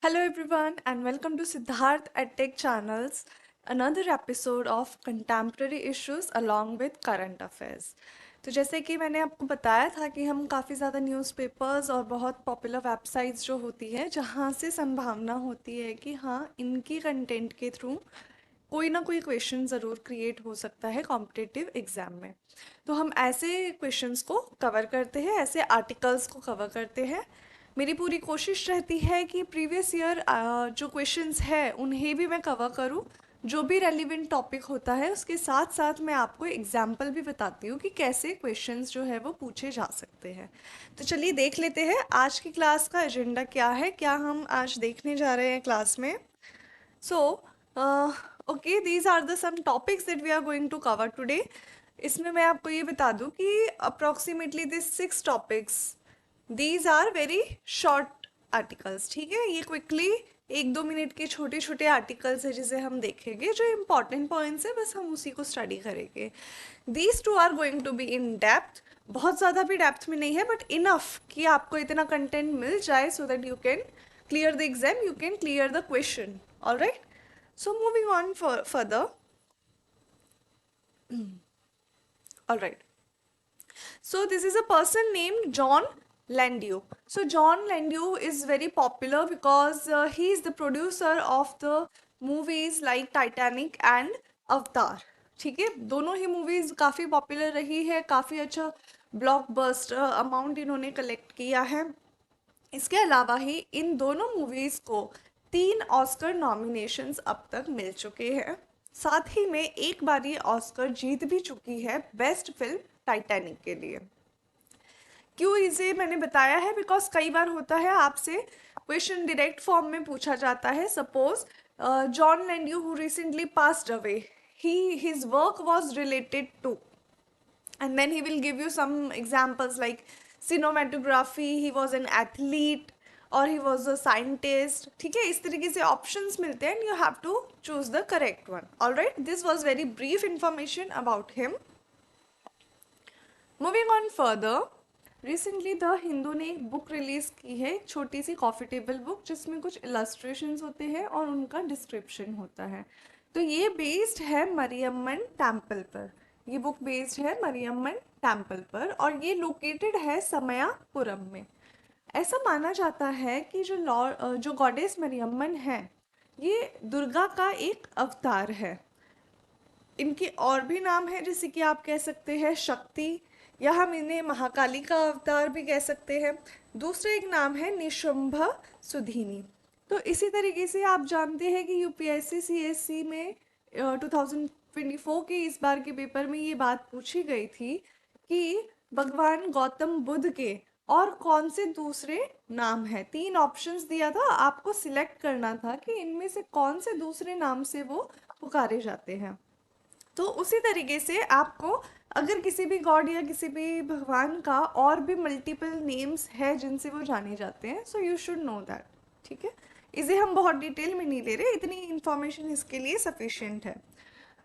Hello everyone and welcome to Siddharth EdTech Channel's another episode of contemporary issues along with current affairs। तो जैसे कि मैंने आपको बताया था कि हम काफ़ी ज़्यादा न्यूज़पेपर्स और बहुत पॉपुलर वेबसाइट्स जो होती है जहाँ से संभावना होती है कि हाँ इनकी कंटेंट के थ्रू कोई ना कोई क्वेश्चन ज़रूर क्रिएट हो सकता है कॉम्पिटिटिव एग्ज़ाम में। तो हम ऐसे क्वेश्चंस को कवर करते हैं, ऐसे आर्टिकल्स को कवर करते हैं। मेरी पूरी कोशिश रहती है कि प्रीवियस ईयर जो क्वेश्चंस है उन्हें भी मैं कवर करूं। जो भी रेलिवेंट टॉपिक होता है उसके साथ साथ मैं आपको एग्जाम्पल भी बताती हूँ कि कैसे क्वेश्चंस जो है वो पूछे जा सकते हैं। तो चलिए देख लेते हैं आज की क्लास का एजेंडा क्या है, क्या हम आज देखने जा रहे हैं क्लास में। So okay, these are the some topics that we are going to cover today. इसमें मैं आपको ये बता दूं कि approximately this 6 topics, these are very short articles. ठीक है, ये क्विकली 1-2 मिनट के छोटे छोटे आर्टिकल्स है जिसे हम देखेंगे, जो इम्पॉर्टेंट पॉइंट्स है बस हम उसी को स्टडी करेंगे। These two are going to be in depth, बहुत ज़्यादा भी डेप्थ में नहीं है बट इनफ कि आपको इतना कंटेंट मिल जाए so that you can clear the exam, you can clear the question. All right, so moving on further. All right, so this is a person named John Landau. So John Landau is very popular because he is the producer of the movies like Titanic and Avatar. ठीक है, दोनों ही movies काफ़ी popular रही है, काफ़ी अच्छा blockbuster amount इन्होंने collect किया है। इसके अलावा ही इन दोनों मूवीज़ को 3 ऑस्कर नॉमिनेशंस अब तक मिल चुके हैं। साथ ही में एक बार ये ऑस्कर जीत भी चुकी है बेस्ट फिल्म टाइटैनिक के लिए। क्यों इसे मैंने बताया है, बिकॉज कई बार होता है आपसे क्वेश्चन डायरेक्ट फॉर्म में पूछा जाता है। Suppose John Landau who recently passed away, he his work was related to, and then he will give you some examples like cinematography, he was an athlete or he was a scientist। ठीक है, इस तरीके से options मिलते हैं and you have to choose the correct one। all right, this was very brief information about him। moving on further, recently the Hindu ने एक book release की है, एक छोटी सी कॉफी टेबल बुक जिसमें कुछ इलस्ट्रेशंस होते हैं और उनका डिस्क्रिप्शन होता है। तो ये बेस्ड है मरियम्मन टेम्पल पर, ये बुक बेस्ड है मरियम्मन टेम्पल पर और ये लोकेटेड है समयापुरम में। ऐसा माना जाता है कि जो गॉडेस मरियम्मन है ये दुर्गा का एक अवतार है। इनके और भी नाम हैं, जैसे कि आप कह सकते हैं शक्ति, या हम इन्हें महाकाली का अवतार भी कह सकते हैं। दूसरा एक नाम है निशुंभ सुधीनी। तो इसी तरीके से आप जानते हैं कि यूपीएससी सीएससी में 2024 के इस बार के पेपर में ये बात पूछी गई थी कि भगवान गौतम बुद्ध के और कौन से दूसरे नाम है। 3 ऑप्शंस दिया था, आपको सिलेक्ट करना था कि इनमें से कौन से दूसरे नाम से वो पुकारे जाते हैं। तो उसी तरीके से आपको अगर किसी भी गॉड या किसी भी भगवान का और भी मल्टीपल नेम्स है जिनसे वो जाने जाते हैं, so you should know that. ठीक है, इसे हम बहुत डिटेल में नहीं ले रहे, इतनी इंफॉर्मेशन इसके लिए सफिशिएंट है।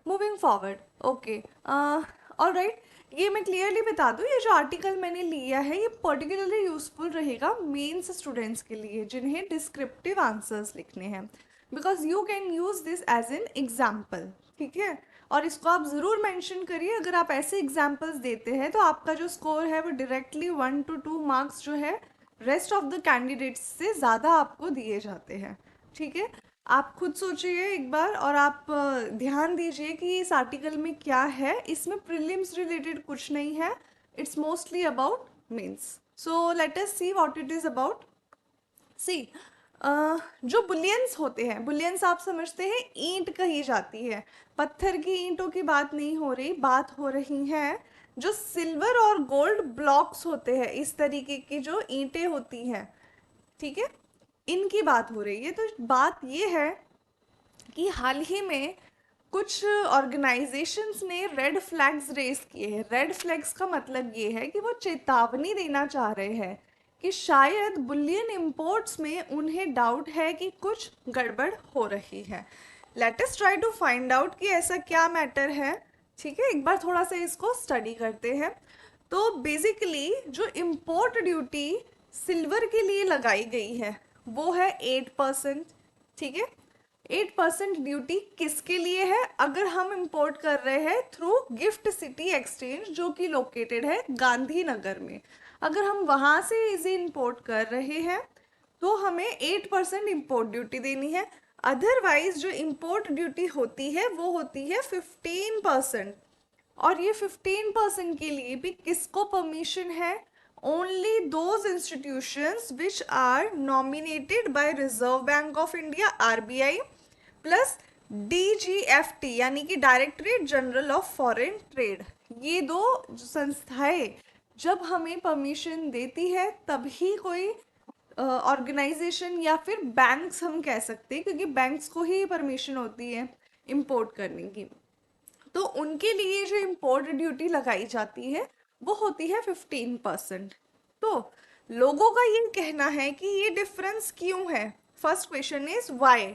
Moving forward, okay, all right, ये मैं क्लियरली बता दूँ, ये जो आर्टिकल मैंने लिया है ये पर्टिकुलरली यूजफुल रहेगा मेंस स्टूडेंट्स के लिए जिन्हें डिस्क्रिप्टिव आंसर्स लिखने हैं, because you can use this as an example. ठीक है, और इसको आप ज़रूर मेंशन करिए। अगर आप ऐसे एग्जाम्पल्स देते हैं तो आपका जो स्कोर है वो डायरेक्टली 1 to 2 मार्क्स जो है रेस्ट ऑफ द कैंडिडेट्स से ज़्यादा आपको दिए जाते हैं। ठीक है, आप खुद सोचिए एक बार और आप ध्यान दीजिए कि इस आर्टिकल में क्या है। इसमें प्रीलिम्स रिलेटेड कुछ नहीं है, it's mostly about men's. So let us see what it is about. See, जो बुलियंस होते हैं, बुलियंस आप समझते हैं ईंट कही जाती है, पत्थर की ईंटों की बात नहीं हो रही, बात हो रही है जो सिल्वर और गोल्ड ब्लॉक्स होते हैं, इस तरीके की जो ईंटें होती हैं। ठीक है, इनकी बात हो रही है। तो बात ये है कि हाल ही में कुछ ऑर्गेनाइजेशंस ने रेड फ्लैग्स रेस किए हैं। रेड फ्लैग्स का मतलब ये है कि वो चेतावनी देना चाह रहे हैं कि शायद बुलियन इंपोर्ट्स में उन्हें डाउट है कि कुछ गड़बड़ हो रही है। Let us try to find out कि ऐसा क्या मैटर है। ठीक है, एक बार थोड़ा सा इसको स्टडी करते हैं। तो बेसिकली जो इम्पोर्ट ड्यूटी सिल्वर के लिए लगाई गई है वो है 8%। ठीक है, 8% ड्यूटी किसके लिए है? अगर हम इंपोर्ट कर रहे हैं थ्रू गिफ्ट सिटी एक्सचेंज जो कि लोकेटेड है गांधीनगर में, अगर हम वहां से इसे इंपोर्ट कर रहे हैं तो हमें 8% इम्पोर्ट ड्यूटी देनी है। अदरवाइज जो इम्पोर्ट ड्यूटी होती है वो होती है 15%। और ये 15% के लिए भी किसको परमिशन है? Only those institutions which are nominated by Reserve Bank of India RBI plus DGFT यानी कि directorate general of foreign trade. ये दो संस्थाएं जब हमें परमिशन देती है तभी कोई ऑर्गेनाइजेशन या फिर बैंक्स हम कह सकते हैं, क्योंकि बैंक्स को ही परमिशन होती है इंपोर्ट करने की, तो उनके लिए जो इम्पोर्ट ड्यूटी लगाई जाती है वो होती है 15%। तो लोगों का ये कहना है कि ये डिफरेंस क्यों है? First question is why.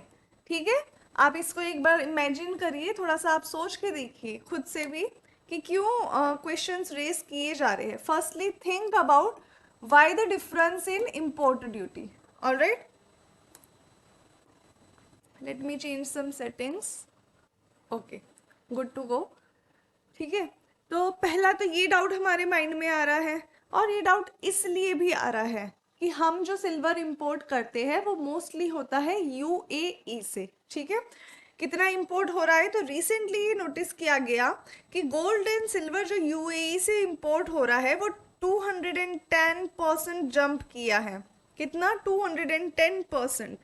ठीक है, आप इसको एक बार इमेजिन करिए, थोड़ा सा आप सोच के देखिए खुद से भी कि क्यों क्वेश्चंस रेस किए जा रहे हैं। Firstly think about why the difference in import duty. Alright, let me change some settings. Okay, good to go. ठीक है, तो पहला तो ये डाउट हमारे माइंड में आ रहा है, और ये डाउट इसलिए भी आ रहा है कि हम जो सिल्वर इंपोर्ट करते हैं वो मोस्टली होता है यूएई से। ठीक है, कितना इंपोर्ट हो रहा है? तो रिसेंटली ये नोटिस किया गया कि गोल्ड एंड सिल्वर जो यूएई से इंपोर्ट हो रहा है वो 210% जंप किया है। कितना? 210%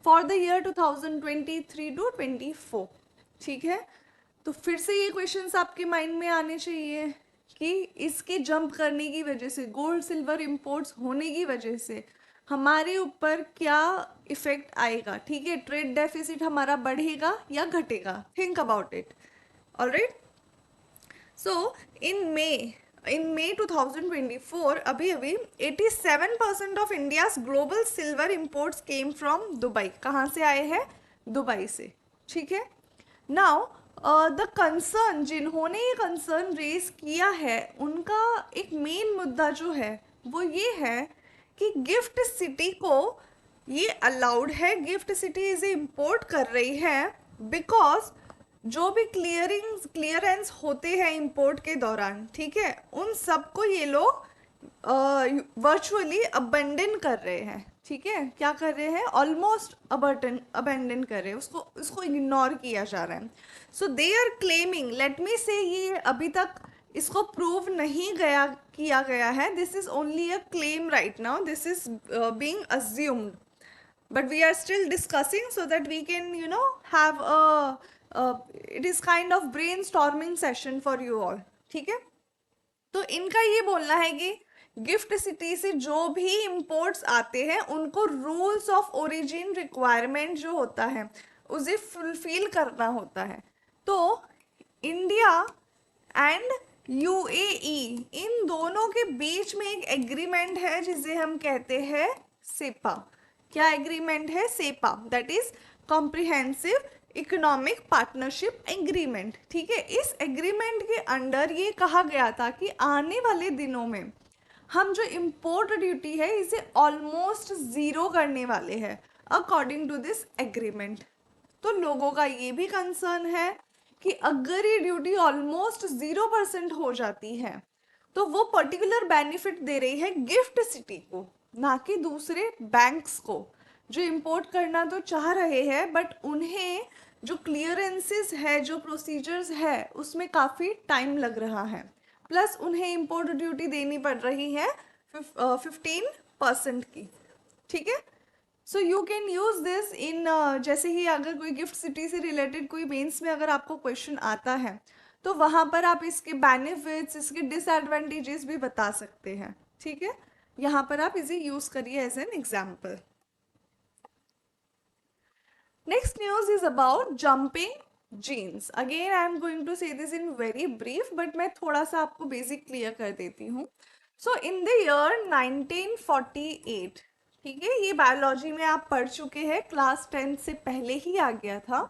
फॉर द ईयर 2023 टू 24। ठीक है, तो फिर से ये क्वेश्चंस आपके माइंड में आने चाहिए कि इसके जंप करने की वजह से, गोल्ड सिल्वर इंपोर्ट्स होने की वजह से हमारे ऊपर क्या इफेक्ट आएगा। ठीक है, ट्रेड डेफिसिट हमारा बढ़ेगा या घटेगा? Think about it. ऑलराइट, सो इन मे 2024 अभी अभी 87% of India's global silver imports came from Dubai. कहाँ से आए हैं? दुबई से। ठीक है, नाउ द कंसर्न, जिन्होंने ये कंसर्न रेज किया है उनका एक मेन मुद्दा जो है वो ये है कि गिफ्ट सिटी को ये अलाउड है, गिफ्ट सिटी इसे इम्पोर्ट कर रही है बिकॉज जो भी क्लियरेंस होते हैं इंपोर्ट के दौरान, ठीक है, उन सबको ये लोग वर्चुअली अबेंडन कर रहे हैं। ठीक है, क्या कर रहे हैं? ऑलमोस्ट अबेंडन कर रहे हैं, उसको इग्नोर किया जा रहा है। So they are claiming, let me say, ये अभी तक इसको प्रूव नहीं किया गया है, this is only a claim right now, this is being assumed, but we are still discussing so that we can have it is kind of brainstorming session for you all. ठीक है, तो इनका ये बोलना है कि गिफ्ट सिटी से जो भी इंपोर्ट्स आते हैं उनको रूल्स ऑफ ओरिजिन रिक्वायरमेंट जो होता है उसे फुलफिल करना होता है। तो इंडिया एंड यूएई, इन दोनों के बीच में एक एग्रीमेंट है जिसे हम कहते हैं सेपा। क्या एग्रीमेंट है? CEPA, that is comprehensive economic partnership agreement. ठीक है, इस एग्रीमेंट के अंडर ये कहा गया था कि आने वाले दिनों में हम जो इम्पोर्ट ड्यूटी है इसे ऑलमोस्ट ज़ीरो करने वाले हैं अकॉर्डिंग टू दिस एग्रीमेंट। तो लोगों का ये भी कंसर्न है कि अगर ये ड्यूटी ऑलमोस्ट 0% हो जाती है तो वो पर्टिकुलर बेनिफिट दे रही है गिफ्ट सिटी को, ना कि दूसरे बैंक्स को जो इंपोर्ट करना तो चाह रहे हैं बट उन्हें जो क्लियरेंसेस है, जो प्रोसीजर्स है, उसमें काफ़ी टाइम लग रहा है, प्लस उन्हें इंपोर्ट ड्यूटी देनी पड़ रही है 15% की। ठीक है, so you can use this in, जैसे ही अगर कोई गिफ्ट सिटी से रिलेटेड कोई मेंस में अगर आपको क्वेश्चन आता है तो वहाँ पर आप इसके बेनिफिट्स, इसके डिसएडवांटेजेस भी बता सकते हैं। ठीक है, यहाँ पर आप इसे यूज करिए as an example. Next news is about jumping genes. Again I am going to say this in very brief, but मैं थोड़ा सा आपको बेसिक क्लियर कर देती हूँ। सो इन द ईयर 1948, ठीक है, ये बायोलॉजी में आप पढ़ चुके हैं, क्लास 10 से पहले ही आ गया था।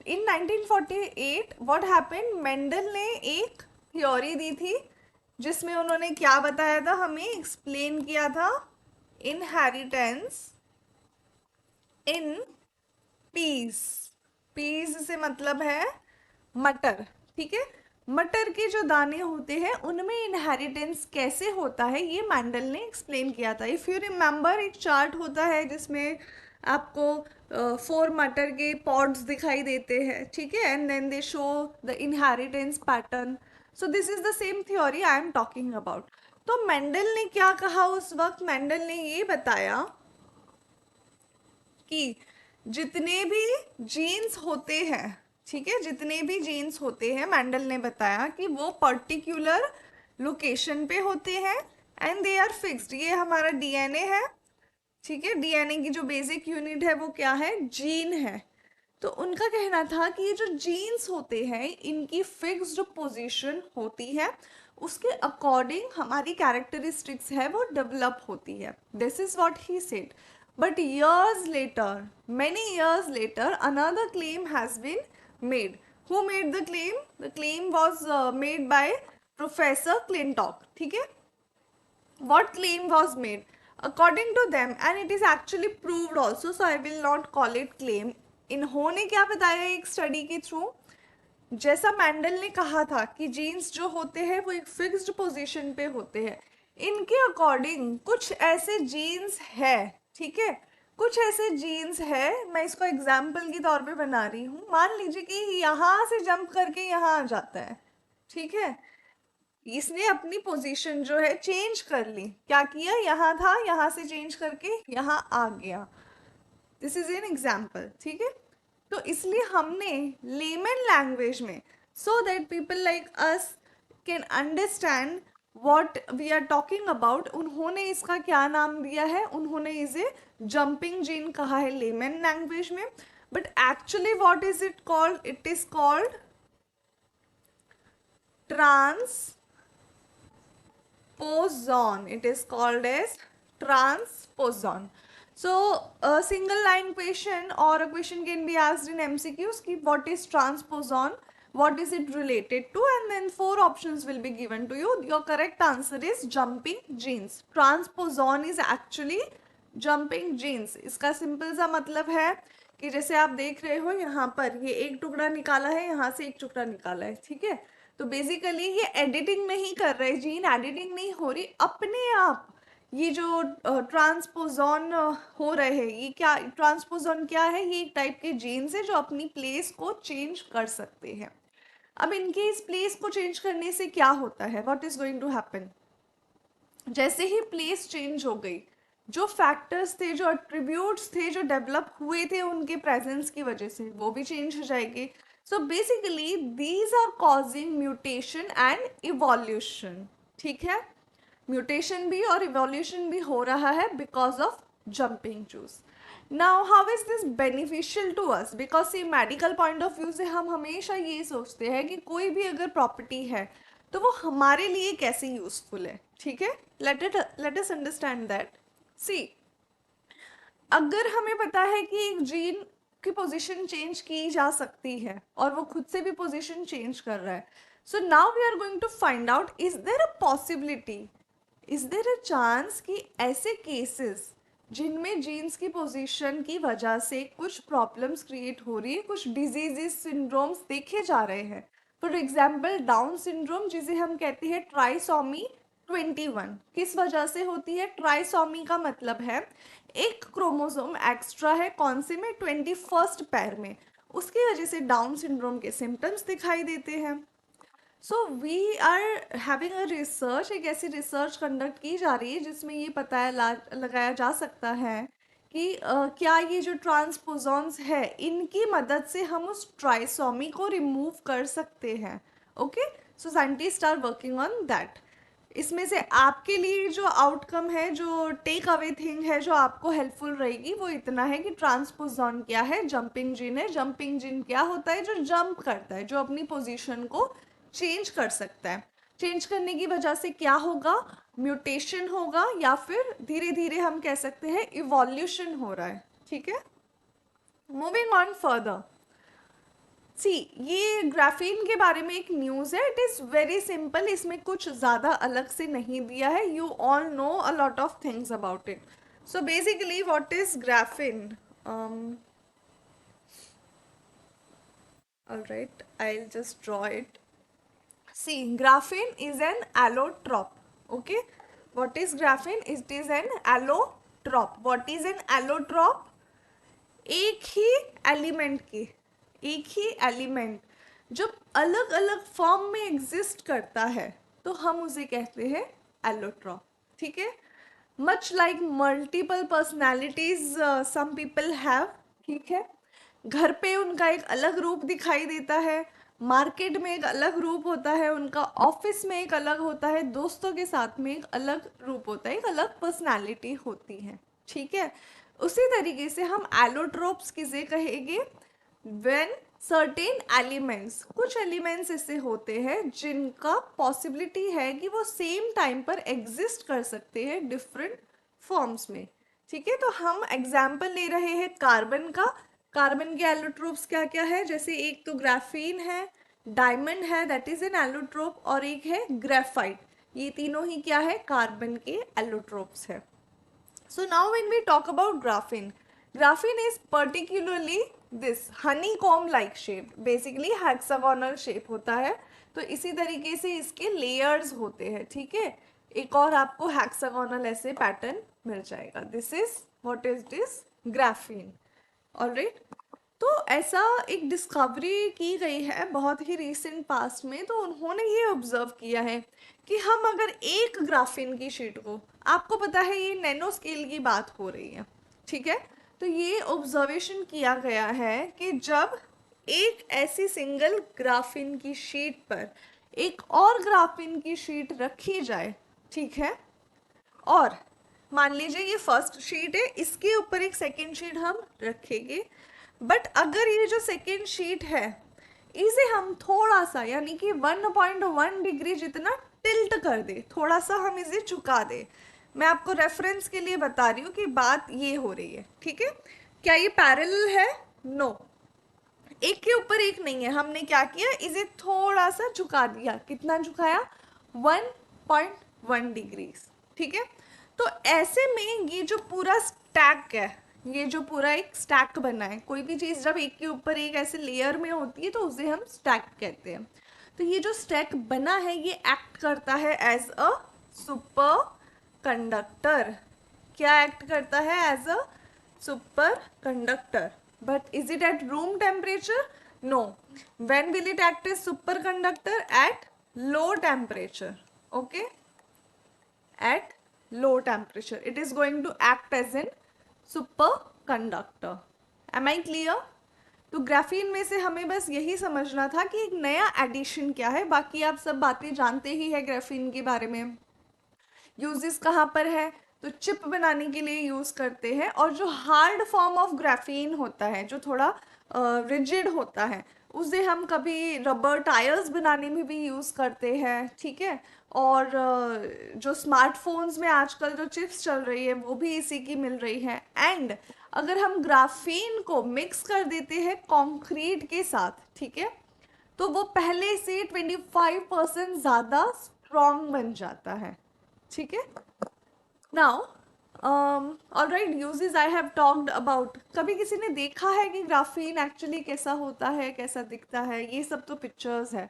इन 1948 व्हाट हैपेंड, मेंडल ने एक थ्योरी दी थी जिसमें उन्होंने क्या बताया था, हमें एक्सप्लेन किया था इनहेरिटेंस इन पीस। पीस से मतलब है मटर, ठीक है। मटर के जो दाने होते हैं उनमें इनहेरिटेंस कैसे होता है ये मैंडल ने एक्सप्लेन किया था। इफ़ यू रिमेंबर, एक चार्ट होता है जिसमें आपको 4 मटर के पॉड्स दिखाई देते हैं, ठीक है, and then they show the inheritance pattern. So this is the same theory I am talking about. तो मेंडल ने क्या कहा उस वक्त? मेंडल ने ये बताया कि जितने भी जीन्स होते हैं, ठीक है, जितने भी जीन्स होते हैं, मेंडल ने बताया कि वो पर्टिकुलर लोकेशन पे होते हैं एंड दे आर फिक्स्ड। ये हमारा डीएनए है, ठीक है, डीएनए की जो बेसिक यूनिट है वो क्या है? जीन है। तो उनका कहना था कि ये जो जीन्स होते हैं इनकी फिक्स्ड पोजीशन होती है, उसके अकॉर्डिंग हमारी कैरेक्टरिस्टिक्स है वो डेवलप होती है। This is what he said. But years later, many years later, another claim has been made. Who made the claim? The claim was made by Professor Clintock, ठीक है। What claim was made? According to them, and it is actually proved also, so I will not call it claim. इन्होंने क्या बताया एक study के through? जैसा Mendel ने कहा था कि जीन्स जो होते हैं वो एक फिक्स्ड पोजीशन पे होते हैं, इनके अकॉर्डिंग कुछ ऐसे जीन्स है, ठीक है, कुछ ऐसे जीन्स है। मैं इसको एग्जाम्पल के तौर पे बना रही हूँ। मान लीजिए कि यहाँ से जंप करके यहाँ आ जाता है, ठीक है, इसने अपनी पोजीशन जो है चेंज कर ली। क्या किया? यहाँ था, यहाँ से चेंज करके यहाँ आ गया। दिस इज एन एग्जाम्पल, ठीक है। तो इसलिए हमने लेमन लैंग्वेज में, so that people like us can understand what we are talking about, उन्होंने इसका क्या नाम दिया है? उन्होंने इसे जंपिंग जीन कहा है लेमन लैंग्वेज में। But actually what is it called? It is called transposon. It is called as transposon. So a single line question or a question can be asked in MCQs ki what is transposon, what is it related to, and then 4 options will be given to you. Your correct answer is jumping genes. Transposon is actually jumping genes. इसका simple सा मतलब है कि जैसे आप देख रहे हो यहाँ पर ये एक टुकड़ा निकाला है, यहाँ से एक टुकड़ा निकाला है, ठीक है। तो बेसिकली ये एडिटिंग नहीं कर रहे, जीन एडिटिंग नहीं हो रही, अपने आप ये जो ट्रांसपोजॉन हो रहे हैं, ये क्या ट्रांसपोजॉन क्या है? ये एक टाइप के जीन्स है जो अपनी प्लेस को चेंज कर सकते हैं। अब इनके इस प्लेस को चेंज करने से क्या होता है? What is going to happen? जैसे ही प्लेस चेंज हो गई, जो फैक्टर्स थे, जो एट्रीब्यूट्स थे जो डेवलप हुए थे उनके प्रेजेंस की वजह से, वो भी चेंज हो जाएंगे। So basically these are causing mutation and evolution, ठीक है। म्यूटेशन भी और इवोल्यूशन भी हो रहा है बिकॉज ऑफ जंपिंग जूस। Now how is this beneficial to us? Because से मेडिकल पॉइंट ऑफ व्यू से हम हमेशा ये सोचते हैं कि कोई भी अगर प्रॉपर्टी है तो वो हमारे लिए कैसे यूजफुल है, ठीक है। Let us understand that. See, अगर हमें पता है कि एक जीन की पोजीशन चेंज की जा सकती है और वो खुद से भी पोजीशन चेंज कर रहा है, so now we are going to find out, is there a possibility, is there a chance कि ऐसे केसेस जिनमें जीन्स की पोजीशन की वजह से कुछ प्रॉब्लम्स क्रिएट हो रही है, कुछ डिजीजेस, सिंड्रोम्स देखे जा रहे हैं। फॉर एग्जाम्पल डाउन सिंड्रोम, जिसे हम कहते हैं ट्राइसोमी 21, किस वजह से होती है? ट्राइसोमी का मतलब है एक क्रोमोसोम एक्स्ट्रा है, कौन से में? 21st पैर में, उसकी वजह से डाउन सिंड्रोम के सिम्टम्स दिखाई देते हैं। So we are having a research, एक ऐसी रिसर्च कंडक्ट की जा रही है जिसमें ये पता लगाया जा सकता है कि क्या ये जो ट्रांसपोजॉन्स है इनकी मदद से हम उस ट्राइसोमी को रिमूव कर सकते हैं। Okay, so scientist are working on that. इसमें से आपके लिए जो आउटकम है, जो टेक अवे थिंग है जो आपको हेल्पफुल रहेगी, वो इतना है कि ट्रांसपोजॉन क्या है? जंपिंग जीन है। जंपिंग जीन क्या होता है? जो जंप करता है, जो अपनी पोजीशन को चेंज कर सकता है। चेंज करने की वजह से क्या होगा? म्यूटेशन होगा, या फिर धीरे धीरे हम कह सकते हैं इवोल्यूशन हो रहा है, ठीक है। मूविंग ऑन फर्दर, सी, ये ग्राफीन के बारे में एक न्यूज़ है। इट इज़ वेरी सिंपल, इसमें कुछ ज़्यादा अलग से नहीं दिया है। You all know a lot of things about it. So basically, what is graphene? All right, I'll just draw it. See, graphene is an allotrope. Okay, what is graphene? It is an allotrope. What is an allotrope? एक ही element की, एक ही element जब अलग अलग form में exist करता है तो हम उसे कहते हैं एलोट्रॉप. ठीक है, much like multiple personalities some people have. ठीक है, घर पे उनका एक अलग रूप दिखाई देता है, मार्केट में एक अलग रूप होता है उनका, ऑफिस में एक अलग होता है, दोस्तों के साथ में एक अलग रूप होता है, एक अलग पर्सनालिटी होती है. ठीक है, उसी तरीके से हम एलोट्रोप्स किसे कहेंगे? व्हेन सर्टेन एलिमेंट्स, कुछ एलिमेंट्स ऐसे होते हैं जिनका पॉसिबिलिटी है कि वो सेम टाइम पर एग्जिस्ट कर सकते हैं डिफरेंट फॉर्म्स में. ठीक है, तो हम एग्जाम्पल ले रहे हैं कार्बन का. कार्बन के एलोट्रोप्स क्या क्या है? जैसे एक तो ग्राफीन है, डायमंड है, दैट इज एन एलोट्रोप, और एक है ग्रेफाइट. ये तीनों ही क्या है? कार्बन के एलोट्रोप्स है. So now when we talk about graphene, graphene is particularly this honeycomb like shape, basically hexagonal shape होता है. तो इसी तरीके से इसके layers होते हैं. ठीक है, एक और आपको hexagonal ऐसे पैटर्न मिल जाएगा. This is what is this graphene. Alright, तो ऐसा एक डिस्कवरी की गई है बहुत ही रिसेंट पास्ट में. तो उन्होंने ये ऑब्जर्व किया है कि हम अगर एक ग्राफीन की शीट को, आपको पता है ये नैनो स्केल की बात हो रही है. ठीक है, तो ये ऑब्जर्वेशन किया गया है कि जब एक ऐसी सिंगल ग्राफीन की शीट पर एक और ग्राफीन की शीट रखी जाए, ठीक है, और मान लीजिए ये फर्स्ट शीट है, इसके ऊपर एक सेकेंड शीट हम रखेंगे, बट अगर ये जो सेकेंड शीट है इसे हम थोड़ा सा, यानी कि 1.1 डिग्री जितना टिल्ट कर दे, थोड़ा सा हम इसे झुका दे. मैं आपको रेफरेंस के लिए बता रही हूँ कि बात ये हो रही है. ठीक है, क्या ये पैरेलल है? नो, एक के ऊपर एक नहीं है. हमने क्या किया? इसे थोड़ा सा झुका दिया. कितना झुकाया? 1.1 डिग्री. ठीक है, तो ऐसे में ये जो पूरा स्टैक है, ये जो पूरा एक स्टैक बना है, कोई भी चीज़ जब एक के ऊपर एक ऐसे लेयर में होती है तो उसे हम स्टैक कहते हैं. तो ये जो स्टैक बना है ये एक्ट करता है एज अ सुपर कंडक्टर. क्या एक्ट करता है? As a superconductor. But is it at room temperature? No. When will it act as superconductor? At low temperature. Okay, at low temperature it is going to act as an superconductor. am I clear? तो graphene में से हमें बस यही समझना था कि एक नया एडिशन क्या है. बाकी आप सब बातें जानते ही है ग्राफीन के बारे में. यूजेस कहाँ पर है? तो चिप बनाने के लिए यूज़ करते हैं. और जो हार्ड फॉर्म ऑफ ग्राफीन होता है, जो थोड़ा रिजिड होता है, उसे हम कभी रबर टायर्स बनाने में भी यूज़ करते हैं. ठीक है, और जो स्मार्टफोन्स में आजकल जो चिप्स चल रही है वो भी इसी की मिल रही है. एंड अगर हम ग्राफीन को मिक्स कर देते हैं कंक्रीट के साथ, ठीक है, तो वो पहले से 25% ज़्यादा स्ट्रॉन्ग बन जाता है. ठीक है, now all right, uses I have talked about. कभी किसी ने देखा है कि ग्राफीन एक्चुअली कैसा होता है, कैसा दिखता है? ये सब तो पिक्चर्स है.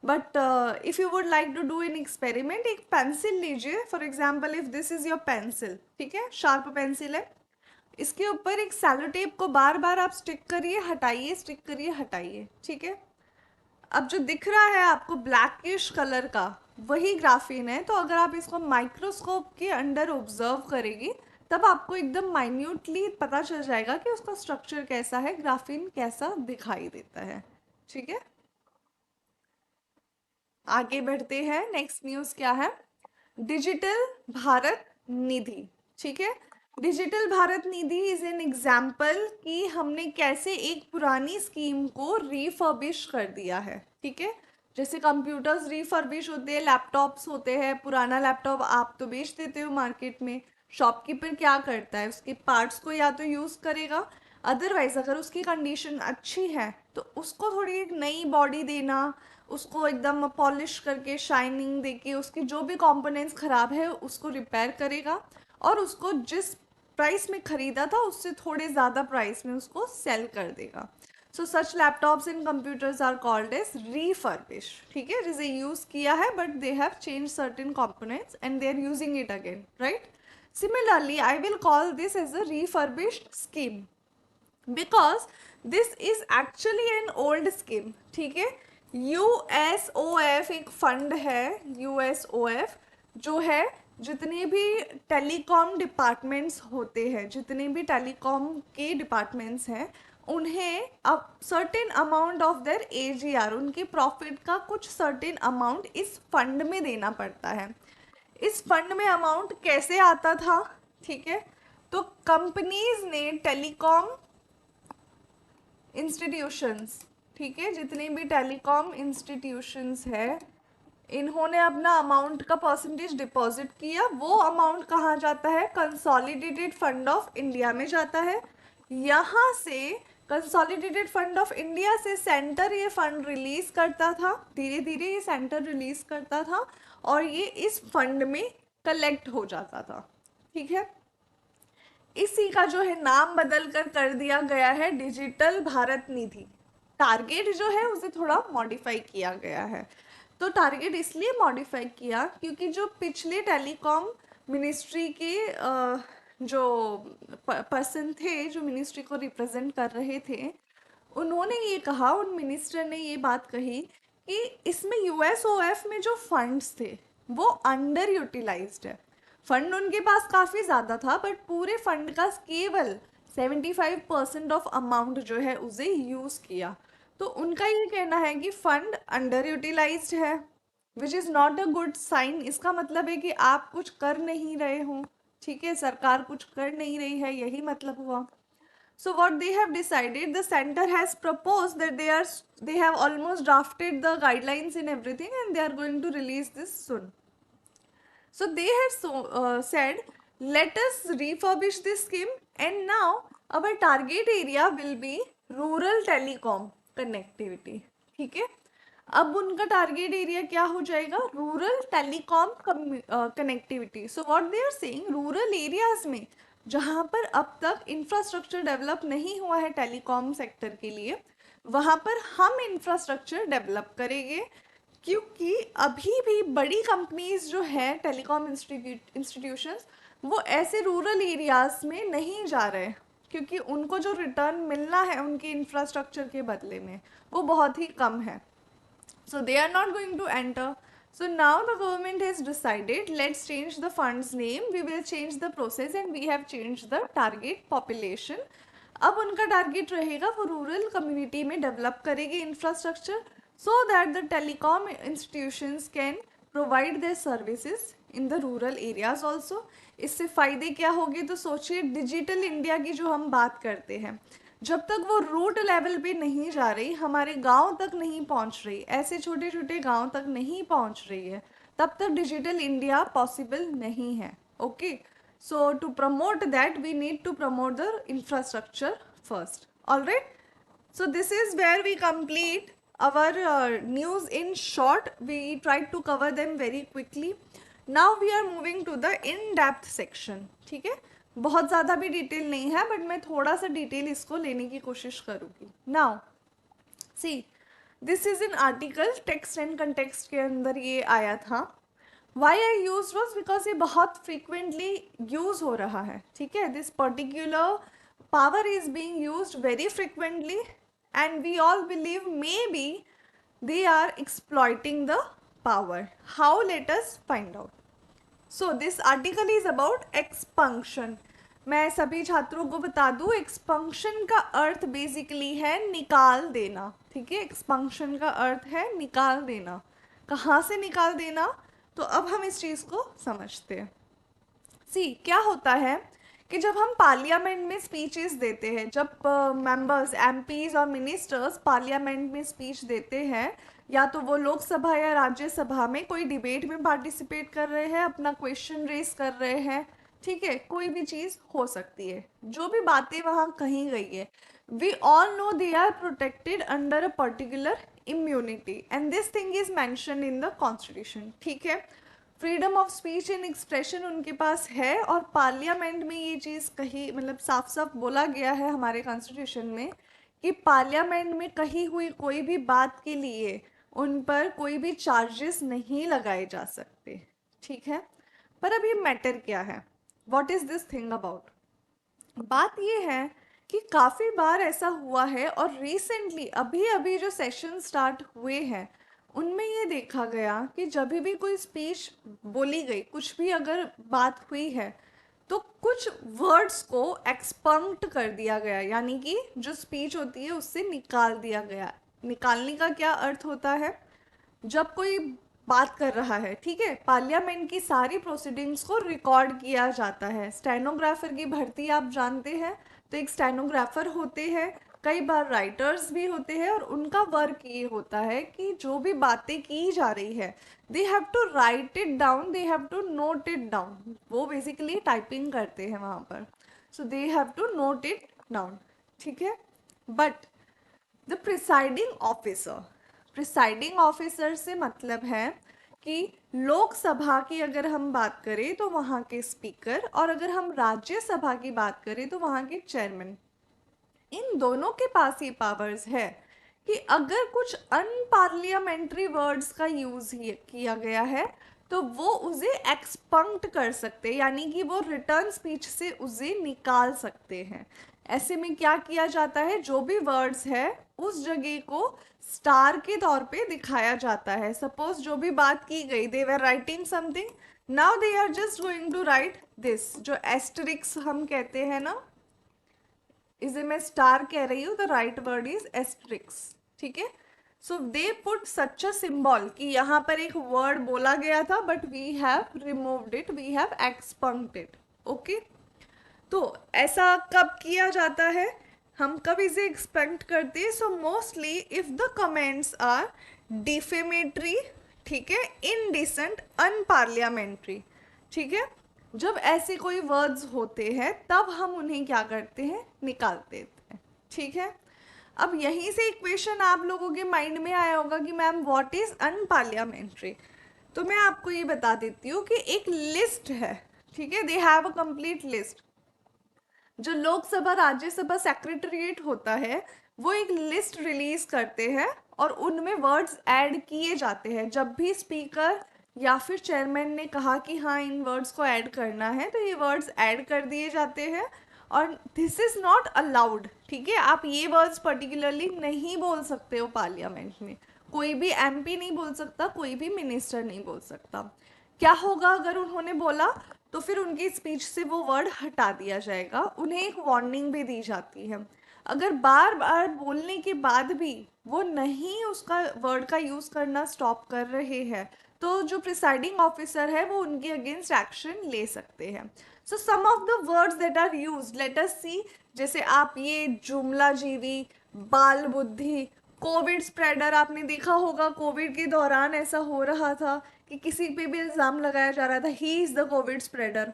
But if you would like to do an experiment, एक पेंसिल लीजिए. For example if this is your pencil, ठीक है, शार्प पेंसिल है, इसके ऊपर एक सेलो टेप को बार बार आप स्टिक करिए, हटाइए, स्टिक करिए, हटाइए. ठीक है, अब जो दिख रहा है आपको ब्लैकिश कलर का, वही ग्राफीन है. तो अगर आप इसको माइक्रोस्कोप के अंडर ऑब्जर्व करेंगी तब आपको एकदम माइन्यूटली पता चल जाएगा कि उसका स्ट्रक्चर कैसा है, ग्राफीन कैसा दिखाई देता है. ठीक है, आगे बढ़ते हैं. नेक्स्ट न्यूज़ क्या है? डिजिटल भारत निधि. ठीक है, digital Bharat Nidhi is an example कि हमने कैसे एक पुरानी स्कीम को रिफर्बिश कर दिया है. ठीक है, जैसे कंप्यूटर्स रिफर्बिश होते हैं, लैपटॉप्स होते हैं. पुराना लैपटॉप आप तो बेच देते हो मार्केट में. शॉपकीपर क्या करता है? उसके पार्ट्स को या तो यूज़ करेगा, अदरवाइज अगर उसकी कंडीशन अच्छी है तो उसको थोड़ी एक नई बॉडी देना, उसको एकदम पॉलिश करके शाइनिंग देके उसके जो भी कंपोनेंट्स ख़राब है उसको रिपेयर करेगा, और उसको जिस प्राइस में खरीदा था उससे थोड़े ज़्यादा प्राइस में उसको सेल कर देगा. So such laptops and computers are called as refurbish. ठीक है, जिसे यूज़ किया है but they have change certain components and they are using it again, right. Similarly, I will call this as a refurbished scheme because this is actually an old scheme. ठीक है, USOF एक fund है, USOF जो है जितने भी telecom departments होते हैं, जितने भी टेलीकॉम के डिपार्टमेंट्स हैं, उन्हें अब certain amount of their AGR, उनके प्रॉफिट का कुछ सर्टेन अमाउंट इस फंड में देना पड़ता है. इस फंड में अमाउंट कैसे आता था? ठीक है, तो कंपनीज ने टेलीकॉम इंस्टीट्यूशंस, ठीक है, जितने भी टेलीकॉम इंस्टीट्यूशंस है, इन्होंने अपना अमाउंट का परसेंटेज डिपॉजिट किया. वो अमाउंट कहाँ जाता है? कंसोलिडेटेड फंड ऑफ इंडिया में जाता है. यहाँ से कंसोलिडेटेड फंड ऑफ इंडिया से सेंटर ये फंड रिलीज करता था, धीरे धीरे ये सेंटर रिलीज करता था और ये इस फंड में कलेक्ट हो जाता था. ठीक है, इसी का जो है नाम बदल कर दिया गया है डिजिटल भारत निधि. टारगेट जो है उसे थोड़ा मॉडिफाई किया गया है. तो टारगेट इसलिए मॉडिफाई किया क्योंकि जो पिछले टेलीकॉम मिनिस्ट्री के जो पर्सन थे, जो मिनिस्ट्री को रिप्रेजेंट कर रहे थे, उन्होंने ये कहा, उन मिनिस्टर ने ये बात कही कि इसमें USOF में जो फंड्स थे वो अंडर यूटिलाइज्ड है. फंड उनके पास काफ़ी ज़्यादा था बट पूरे फंड का केवल 75% ऑफ अमाउंट जो है उसे यूज़ किया. तो उनका ये कहना है कि फंड अंडर यूटिलाइज्ड है, which is not a good sign. इसका मतलब है कि आप कुछ कर नहीं रहे हो. ठीक है, सरकार कुछ कर नहीं रही है, यही मतलब हुआ. So what they have decided, the center has proposed that they have almost drafted the guidelines and everything and they are going to release this soon. So they have said, let us refurbish this scheme and now our target area will be rural telecom connectivity. ठीक है, अब उनका target area क्या हो जाएगा? Rural telecom connectivity. So what they are saying, rural areas में जहाँ पर अब तक इंफ्रास्ट्रक्चर डेवलप नहीं हुआ है टेलीकॉम सेक्टर के लिए, वहाँ पर हम इंफ्रास्ट्रक्चर डेवलप करेंगे. क्योंकि अभी भी बड़ी कंपनीज जो है टेलीकॉम इंस्टीट्यूशंस, वो ऐसे रूरल एरियाज में नहीं जा रहे क्योंकि उनको जो रिटर्न मिलना है उनके इंफ्रास्ट्रक्चर के बदले में वो बहुत ही कम है. So they are not going to enter. So now the government has decided, let's change the fund's name, we will change the process and we have changed the target population. अब उनका target रहेगा वो rural community में develop करेगी infrastructure so that the telecom institutions can provide their services in the rural areas also. इससे फ़ायदे क्या होंगे? तो सोचिए, डिजिटल इंडिया की जो हम बात करते हैं, जब तक वो रूट लेवल पे नहीं जा रही, हमारे गांव तक नहीं पहुंच रही, ऐसे छोटे छोटे गांव तक नहीं पहुंच रही है, तब तक डिजिटल इंडिया पॉसिबल नहीं है. Okay, so to promote that we need to promote the infrastructure first. Alright, so this is where we complete our news in short. We tried to cover them very quickly. Now we are moving to the in-depth section. ठीक है, बहुत ज़्यादा भी detail नहीं है but मैं थोड़ा सा डिटेल इसको लेने की कोशिश करूँगी. Now see, this is an article, text and context के अंदर ये आया था. Why I use was because ये बहुत फ्रिक्वेंटली यूज हो रहा है. ठीक है, this particular power is being used very frequently and we all believe maybe they are exploiting the power. How? Let us find out. So this article is about expunction. मैं सभी छात्रों को बता दूं, एक्सपंक्शन का अर्थ बेसिकली है निकाल देना. ठीक है, एक्सपंक्शन का अर्थ है निकाल देना. कहाँ से निकाल देना? तो अब हम इस चीज़ को समझते हैं. सी, क्या होता है कि जब हम पार्लियामेंट में स्पीचेस देते हैं, जब मेंबर्स, एमपीज और मिनिस्टर्स पार्लियामेंट में स्पीच देते हैं, या तो वो लोकसभा या राज्यसभा में कोई डिबेट में पार्टिसिपेट कर रहे हैं, अपना क्वेश्चन रेस कर रहे हैं, ठीक है, कोई भी चीज़ हो सकती है, जो भी बातें वहाँ कही गई है, we all know they are protected under a particular immunity and this thing is mention in the constitution. ठीक है, freedom of speech and expression उनके पास है, और पार्लियामेंट में ये चीज़ कही मतलब साफ साफ बोला गया है हमारे कॉन्स्टिट्यूशन में कि पार्लियामेंट में कही हुई कोई भी बात के लिए उन पर कोई भी चार्जेस नहीं लगाए जा सकते। ठीक है, पर अब ये मैटर क्या है, what is this thing about. बात ये है कि काफ़ी बार ऐसा हुआ है, और रिसेंटली अभी अभी जो सेशन स्टार्ट हुए हैं उनमें ये देखा गया कि जब भी कोई स्पीच बोली गई, कुछ भी अगर बात हुई है, तो कुछ वर्ड्स को एक्सपंक्ट कर दिया गया, यानी कि जो स्पीच होती है उससे निकाल दिया गया। निकालने का क्या अर्थ होता है, जब कोई बात कर रहा है, ठीक है, पार्लियामेंट की सारी प्रोसीडिंग्स को रिकॉर्ड किया जाता है। स्टेनोग्राफर की भर्ती आप जानते हैं, तो एक स्टेनोग्राफर होते हैं, कई बार राइटर्स भी होते हैं, और उनका वर्क ये होता है कि जो भी बातें की जा रही है they have to write it down, they have to note it down. वो बेसिकली टाइपिंग करते हैं वहाँ पर, so they have to note it down. ठीक है, बट द प्रिसाइडिंग ऑफिसर से मतलब है कि लोकसभा की अगर हम बात करें तो वहाँ के स्पीकर, और अगर हम राज्यसभा की बात करें तो वहाँ के चेयरमैन, इन दोनों के पास ये पावर्स है कि अगर कुछ अनपार्लियामेंट्री वर्ड्स का यूज किया गया है तो वो उसे एक्सपंक्ट कर सकते हैं, यानी कि वो रिटर्न स्पीच से उसे निकाल सकते हैं। ऐसे में क्या किया जाता है, जो भी वर्ड्स है उस जगह को स्टार के तौर पे दिखाया जाता है। सपोज जो भी बात की गई, they were writing something, now they are just going to write this, जो एस्टरिक्स हम कहते हैं ना, इसे मैं स्टार कह रही हूँ, the right word is asterisks. ठीक है, so they put such a symbol कि यहाँ पर एक वर्ड बोला गया था but we have removed it, we have expunged it. Okay, तो ऐसा कब किया जाता है, हम कब इसे एक्सपेक्ट करते हैं, so mostly if the comments are defamatory, ठीक है, इनडिसेंट, अनपार्लियामेंट्री। ठीक है, जब ऐसे कोई वर्ड्स होते हैं तब हम उन्हें क्या करते हैं, निकाल देते हैं। ठीक है, अब यहीं से एक क्वेश्चन आप लोगों के माइंड में आया होगा कि मैम व्हाट इज अनपार्लियामेंट्री। तो मैं आपको ये बता देती हूँ कि एक लिस्ट है, ठीक है, they have a complete list. जो लोकसभा राज्यसभा सेक्रेटरीट होता है वो एक लिस्ट रिलीज करते हैं, और उनमें वर्ड्स ऐड किए जाते हैं। जब भी स्पीकर या फिर चेयरमैन ने कहा कि हाँ इन वर्ड्स को ऐड करना है, तो ये वर्ड्स ऐड कर दिए जाते हैं, और दिस इज नॉट अलाउड। ठीक है, आप ये वर्ड्स पर्टिकुलरली नहीं बोल सकते हो पार्लियामेंट में, कोई भी एमपी नहीं बोल सकता, कोई भी मिनिस्टर नहीं बोल सकता। क्या होगा अगर उन्होंने बोला, तो फिर उनकी स्पीच से वो वर्ड हटा दिया जाएगा, उन्हें एक वार्निंग भी दी जाती है। अगर बार बार बोलने के बाद भी वो नहीं उसका वर्ड का यूज करना स्टॉप कर रहे हैं, तो जो प्रिसाइडिंग ऑफिसर है वो उनके अगेंस्ट एक्शन ले सकते हैं। So some of the words that are used, let us see, जैसे आप ये जुमला जीवी, बाल बुद्धि, कोविड स्प्रेडर, आपने देखा होगा कोविड के दौरान ऐसा हो रहा था कि किसी पे भी इल्ज़ाम लगाया जा रहा था, he is the Covid spreader.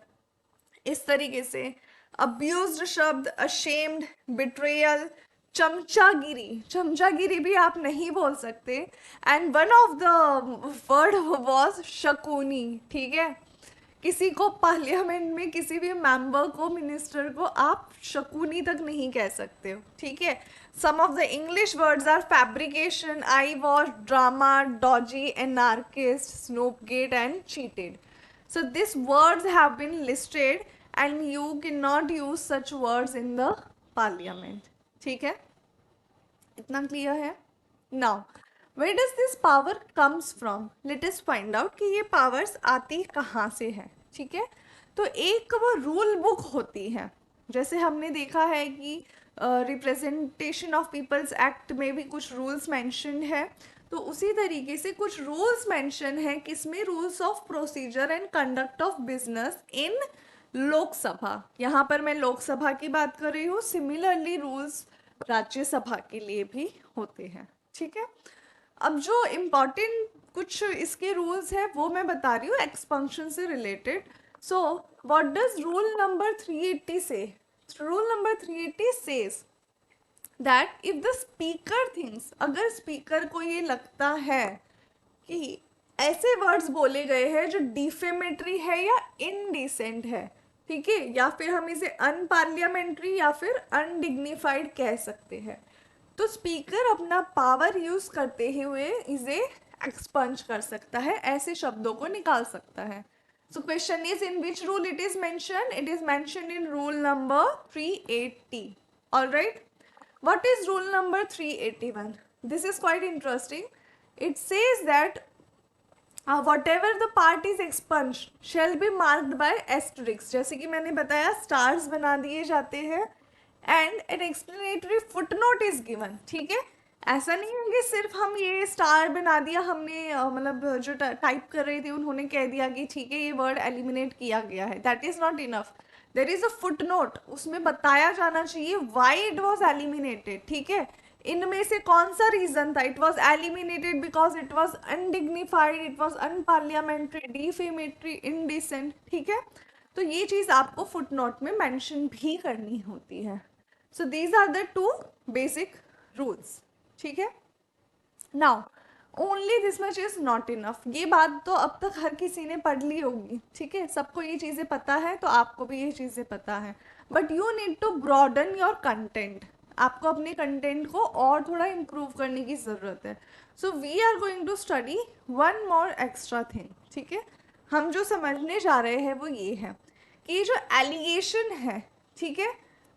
इस तरीके से अब्यूज्ड शब्द, अशेम्ड, बिट्रेयल, चमचागिरी, चमचागिरी भी आप नहीं बोल सकते। And one of the word was Shakuni. ठीक है, किसी को पार्लियामेंट में किसी भी मेंबर को, मिनिस्टर को आप शकुनी तक नहीं कह सकते हो। ठीक है, some of the English words are fabrication, eyewash, drama, dodgy, anarchist, snoopgate and cheated. So these words have been listed and you cannot use such words in the parliament. ठीक है, इतना क्लियर है। Now where does this power comes from? Let us find out कि ये powers आती कहाँ से है। ठीक है, तो एक वो रूल बुक होती है, जैसे हमने देखा है कि रिप्रेजेंटेशन ऑफ पीपल्स एक्ट में भी कुछ रूल्स मेंशन है, तो उसी तरीके से कुछ रूल्स मेंशन है, किसमें, rules of procedure and conduct of business in Lok Sabha. यहाँ पर मैं लोकसभा की बात कर रही हूँ, सिमिलरली रूल्स राज्यसभा के लिए भी होते हैं। ठीक है, अब जो इम्पोर्टेंट कुछ इसके रूल्स हैं वो मैं बता रही हूँ एक्सपेंशन से related. So what does rule number 380 से? Rule number 380 says that if the speaker thinks, अगर स्पीकर को ये लगता है कि ऐसे वर्ड्स बोले गए हैं जो डिफेमेटरी है या इनडिसेंट है, ठीक है, या फिर हम इसे अनपार्लियामेंट्री या फिर अनडिग्निफाइड कह सकते हैं। तो स्पीकर अपना पावर यूज करते हुए इसे एक्सपंज कर सकता है, ऐसे शब्दों को निकाल सकता है। So question is in which rule it is mention in rule number 380। Alright, what is rule number 381? This is quite interesting. It says that whatever the part is expunged shall be marked by asterisk, जैसे कि मैंने बताया stars बना दिए जाते हैं, and an explanatory footnote is given, ठीक है। ऐसा नहीं है कि सिर्फ हम ये स्टार बना दिया हमने, मतलब जो टाइप कर रहे थे उन्होंने कह दिया कि ठीक है ये वर्ड एलिमिनेट किया गया है, that is not enough. There is a footnote, उसमें बताया जाना चाहिए वाई इट वॉज एलिमिनेटेड, ठीक है, इनमें से कौन सा रीजन था। It was eliminated because it was undignified, it was unparliamentary, defamatory, indecent, ठीक है। तो ये चीज आपको फुटनोट में मेंशन भी करनी होती है। So these are the two basic rules, ठीक है। Now only this much is not enough, ये बात तो अब तक हर किसी ने पढ़ ली होगी, ठीक है, सबको ये चीज़ें पता है, तो आपको भी ये चीज़ें पता है, but you need to broaden your content, आपको अपने कंटेंट को और थोड़ा इम्प्रूव करने की ज़रूरत है। So we are going to study one more extra thing, ठीक है। हम जो समझने जा रहे हैं वो ये है कि जो एलिगेशन है, ठीक है,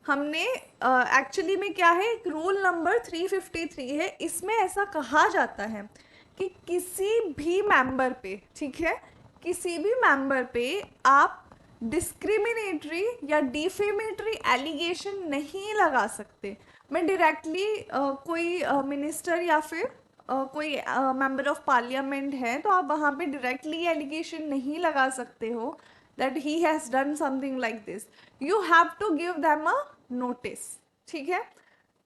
हमने एक्चुअली में क्या है, रूल नंबर 353 है, इसमें ऐसा कहा जाता है कि किसी भी मेंबर पे, ठीक है, किसी भी मेंबर पे आप डिस्क्रिमिनेटरी या डिफेमेटरी एलिगेशन नहीं लगा सकते। मैं डायरेक्टली कोई मिनिस्टर या फिर कोई मेंबर ऑफ पार्लियामेंट है तो आप वहाँ पे डायरेक्टली एलिगेशन नहीं लगा सकते हो that he has done something like this. You have to give them a notice, ठीक है।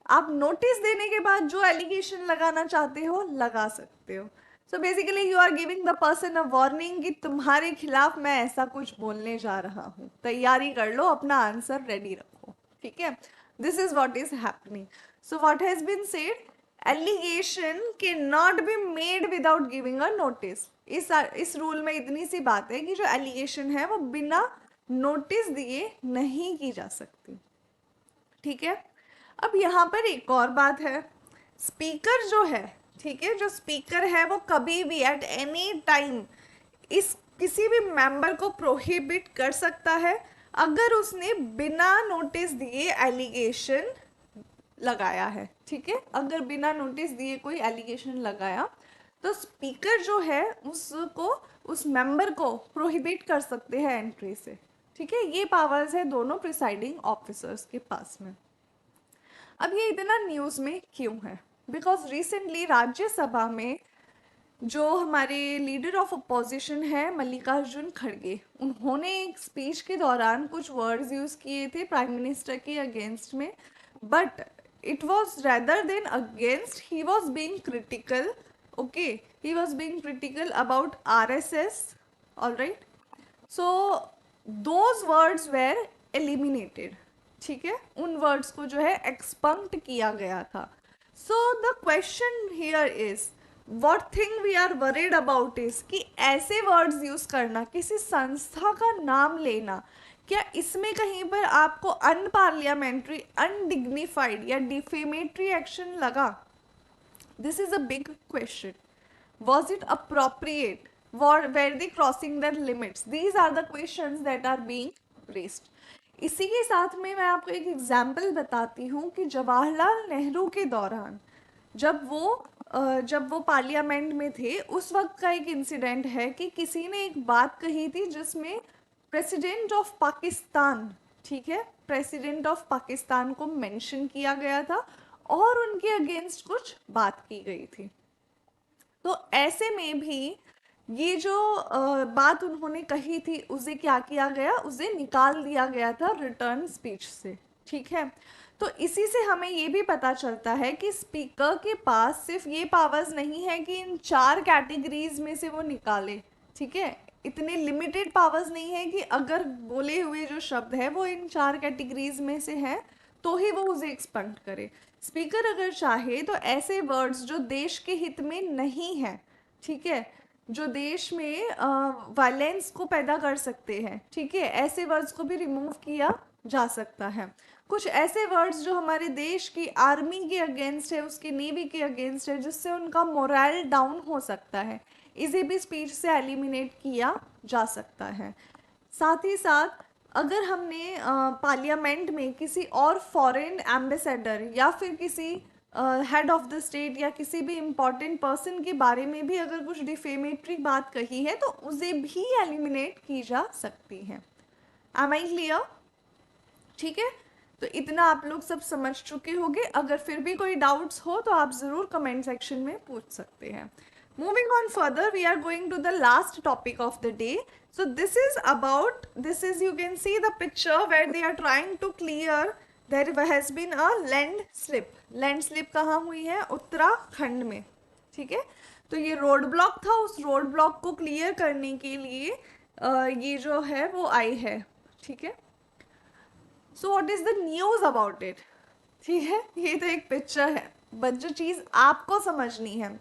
आप नोटिस देने के बाद जो एलिगेशन लगाना चाहते हो लगा सकते हो। So basically you are giving the person a warning कि तुम्हारे खिलाफ मैं ऐसा कुछ बोलने जा रहा हूँ, तैयारी कर लो, अपना आंसर रेडी रखो, ठीक है। This is what is happening. So what has been said, allegation can not be made without giving a notice. इस रूल में इतनी सी बात है कि जो एलिगेशन है वो बिना नोटिस दिए नहीं की जा सकती, ठीक है। अब यहाँ पर एक और बात है, स्पीकर जो है, ठीक है, जो स्पीकर है वो कभी भी एट एनी टाइम इस किसी भी मेंबर को प्रोहिबिट कर सकता है अगर उसने बिना नोटिस दिए एलिगेशन लगाया है, ठीक है। अगर बिना नोटिस दिए कोई एलिगेशन लगाया तो स्पीकर जो है उसको, उस मेंबर को प्रोहिबिट कर सकते हैं एंट्री से, ठीक है। ये पावर्स है दोनों प्रिसाइडिंग ऑफिसर्स के पास में। अब ये इतना न्यूज़ में क्यों है, बिकॉज रिसेंटली राज्यसभा में जो हमारे लीडर ऑफ अपोजिशन है मल्लिकार्जुन खड़गे, उन्होंने एक स्पीच के दौरान कुछ वर्ड्स यूज़ किए थे प्राइम मिनिस्टर के अगेंस्ट में, but it was rather than against, he was being critical, okay, he was being critical about RSS, all right. So those words were eliminated, ठीक है, उन वर्ड्स को जो है एक्सपंक्ट किया गया था। So the question here is what thing we are worried about is कि ऐसे वर्ड्स यूज करना, किसी संस्था का नाम लेना, क्या इसमें कहीं पर आपको अनपार्लियामेंट्री, अनडिग्निफाइड या डिफेमेटरी एक्शन लगा? This is a big question. Was it appropriate? Were they crossing their limits? These are the questions that are being raised. इसी के साथ में मैं आपको एक एग्जाम्पल बताती हूँ कि जवाहरलाल नेहरू के दौरान जब वो पार्लियामेंट में थे उस वक्त का एक इंसिडेंट है कि किसी ने एक बात कही थी जिसमें प्रेसिडेंट ऑफ पाकिस्तान, ठीक है, प्रेसिडेंट ऑफ पाकिस्तान को मेंशन किया गया था और उनके अगेंस्ट कुछ बात की गई थी। तो ऐसे में भी ये जो बात उन्होंने कही थी उसे क्या किया गया, उसे निकाल दिया गया था रिटर्न स्पीच से, ठीक है। तो इसी से हमें ये भी पता चलता है कि स्पीकर के पास सिर्फ ये पावर्स नहीं है कि इन 4 कैटेगरीज में से वो निकाले, ठीक है, इतने लिमिटेड पावर्स नहीं है कि अगर बोले हुए जो शब्द है वो इन 4 कैटेगरीज में से है तो ही वो उसे एक्सपंड करे। स्पीकर अगर चाहे तो ऐसे वर्ड्स जो देश के हित में नहीं है, ठीक है, जो देश में वायलेंस को पैदा कर सकते हैं, ठीक है, ऐसे वर्ड्स को भी रिमूव किया जा सकता है। कुछ ऐसे वर्ड्स जो हमारे देश की आर्मी के अगेंस्ट है, उसकी नेवी के अगेंस्ट है, जिससे उनका मोरल डाउन हो सकता है, इसे भी स्पीच से एलिमिनेट किया जा सकता है। साथ ही साथ अगर हमने पार्लियामेंट में किसी और फॉरेन एम्बेसडर या फिर किसी हेड ऑफ द स्टेट या किसी भी इम्पॉर्टेंट पर्सन के बारे में भी अगर कुछ डिफेमेटरी बात कही है तो उसे भी एलिमिनेट की जा सकती है। Am I clear? ठीक है, तो इतना आप लोग सब समझ चुके होंगे। अगर फिर भी कोई डाउट्स हो तो आप ज़रूर कमेंट सेक्शन में पूछ सकते हैं। Moving on further, we are going to the last topic of the day. So this is about, this is, you can see the picture where they are trying to clear, there has been a landslip. लैंडस्लिप कहाँ हुई है? उत्तराखंड में, ठीक है। तो ये road block था, उस रोड ब्लॉक को क्लियर करने के लिए ये जो है वो आई है, ठीक है। So what is the news about it? ठीक है, ये तो एक पिक्चर है, बट जो चीज़ आपको समझनी है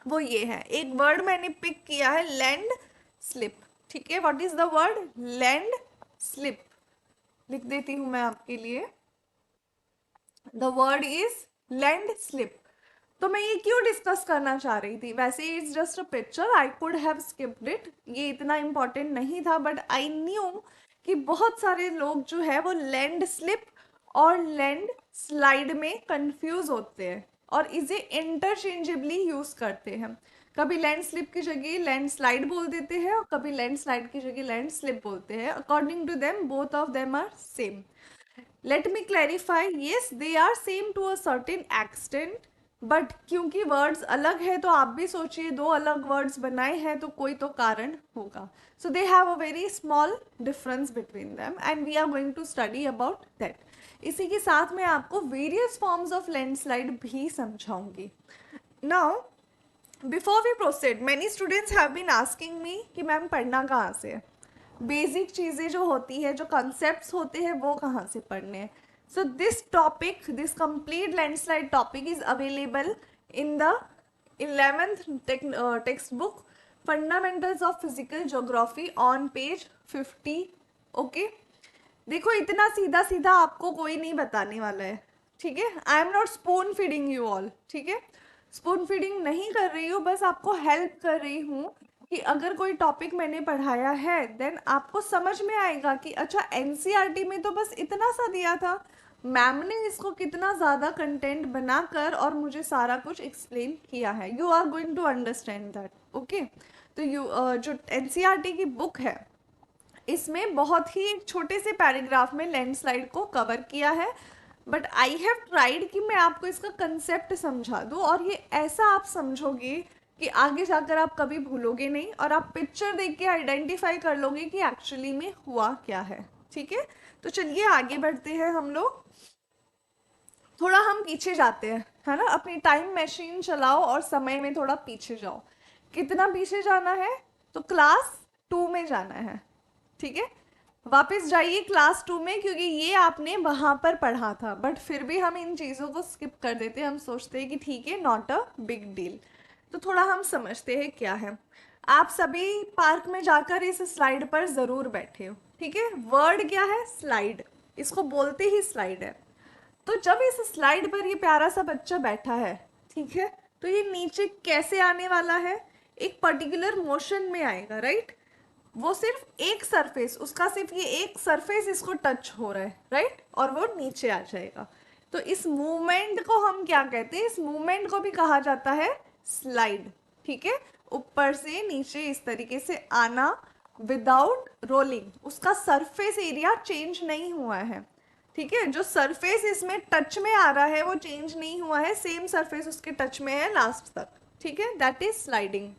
वो ये है। एक वर्ड मैंने पिक किया है, लैंड स्लिप, ठीक है। What is the word? Land slip. लिख देती हूं मैं आपके लिए, the word is land slip. तो मैं ये क्यों डिस्कस करना चाह रही थी? वैसे it's just a picture, I could have skipped it, ये इतना इम्पोर्टेंट नहीं था, बट आई न्यू कि बहुत सारे लोग जो है वो लैंड स्लिप और लैंड स्लाइड में कंफ्यूज होते हैं और इसे इंटरचेंजेबली यूज करते हैं। कभी लैंड स्लिप की जगह लैंड स्लाइड बोल देते हैं और कभी लैंड स्लाइड की जगह लैंड स्लिप बोलते हैं। According to them both of them are same. Let me clarify, yes they are same to a certain extent, but क्योंकि वर्ड्स अलग है तो आप भी सोचिए दो अलग वर्ड्स बनाए हैं तो कोई तो कारण होगा। So they have a very small difference between them and we are going to study about that. इसी के साथ मैं आपको वेरियस फॉर्म्स ऑफ लैंडस्लाइड भी समझाऊंगी। Now before we proceed, many students have been asking me कि ma'am पढ़ना कहाँ से है, बेसिक चीज़ें जो होती है, जो कॉन्सेप्ट्स होते हैं वो कहाँ से पढ़ने हैं। So this topic, this complete landslide topic is available in the 11th text book fundamentals of physical geography on page 50। Okay, देखो इतना सीधा सीधा आपको कोई नहीं बताने वाला है, ठीक है। I am not spoon feeding you all, ठीक है, स्पून फीडिंग नहीं कर रही हूँ, बस आपको हेल्प कर रही हूँ कि अगर कोई टॉपिक मैंने पढ़ाया है देन आपको समझ में आएगा कि अच्छा एनसीईआरटी में तो बस इतना सा दिया था, मैम ने इसको कितना ज़्यादा कंटेंट बनाकर और मुझे सारा कुछ एक्सप्लेन किया है। You are going to understand that, okay. तो यू जो एनसीईआरटी की बुक है इसमें बहुत ही छोटे से पैराग्राफ में लैंडस्लाइड को कवर किया है, बट आई हैव ट्राइड कि मैं आपको इसका कंसेप्ट समझा दूँ और ये ऐसा आप समझोगे कि आगे जाकर आप कभी भूलोगे नहीं और आप पिक्चर देख के आइडेंटिफाई कर लोगे कि एक्चुअली में हुआ क्या है, ठीक है। तो चलिए आगे बढ़ते हैं हम लोग। थोड़ा हम पीछे जाते हैं, है ना, अपनी टाइम मशीन चलाओ और समय में थोड़ा पीछे जाओ। कितना पीछे जाना है? तो क्लास 2 में जाना है, ठीक है। वापस जाइए क्लास 2 में, क्योंकि ये आपने वहां पर पढ़ा था, बट फिर भी हम इन चीज़ों को स्किप कर देते हैं। हम सोचते हैं कि ठीक है, नॉट अ बिग डील। तो थोड़ा हम समझते हैं क्या है। आप सभी पार्क में जाकर इस स्लाइड पर ज़रूर बैठे हो, ठीक है। वर्ड क्या है? स्लाइड, इसको बोलते ही स्लाइड है। तो जब इस स्लाइड पर ये प्यारा सा बच्चा बैठा है, ठीक है, तो ये नीचे कैसे आने वाला है? एक पर्टिकुलर मोशन में आएगा, राइट। वो सिर्फ एक सरफेस, उसका सिर्फ ये एक सरफेस इसको टच हो रहा है, राइट, और वो नीचे आ जाएगा। तो इस मूवमेंट को हम क्या कहते हैं? इस मूवमेंट को भी कहा जाता है स्लाइड, ठीक है। ऊपर से नीचे इस तरीके से आना विदाउट रोलिंग, उसका सरफेस एरिया चेंज नहीं हुआ है, ठीक है। जो सरफेस इसमें टच में आ रहा है वो चेंज नहीं हुआ है, सेम सरफेस उसके टच में है लास्ट तक, ठीक है। That is sliding.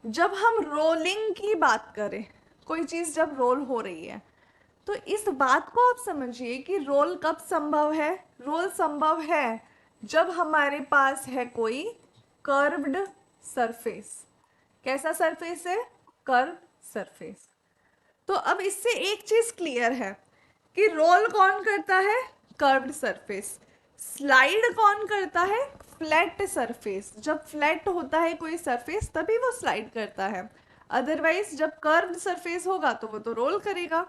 जब हम रोलिंग की बात करें, कोई चीज़ जब रोल हो रही है, तो इस बात को आप समझिए कि रोल कब संभव है? रोल संभव है जब हमारे पास है कोई कर्व्ड सरफेस। कैसा सरफेस है? Curve surface. तो अब इससे एक चीज क्लियर है कि रोल कौन करता है? Curved surface. स्लाइड कौन करता है? फ्लैट सरफेस, जब फ्लैट होता है कोई सरफेस तभी वो स्लाइड करता है, अदरवाइज जब कर्व्ड सरफेस होगा तो वो तो रोल करेगा।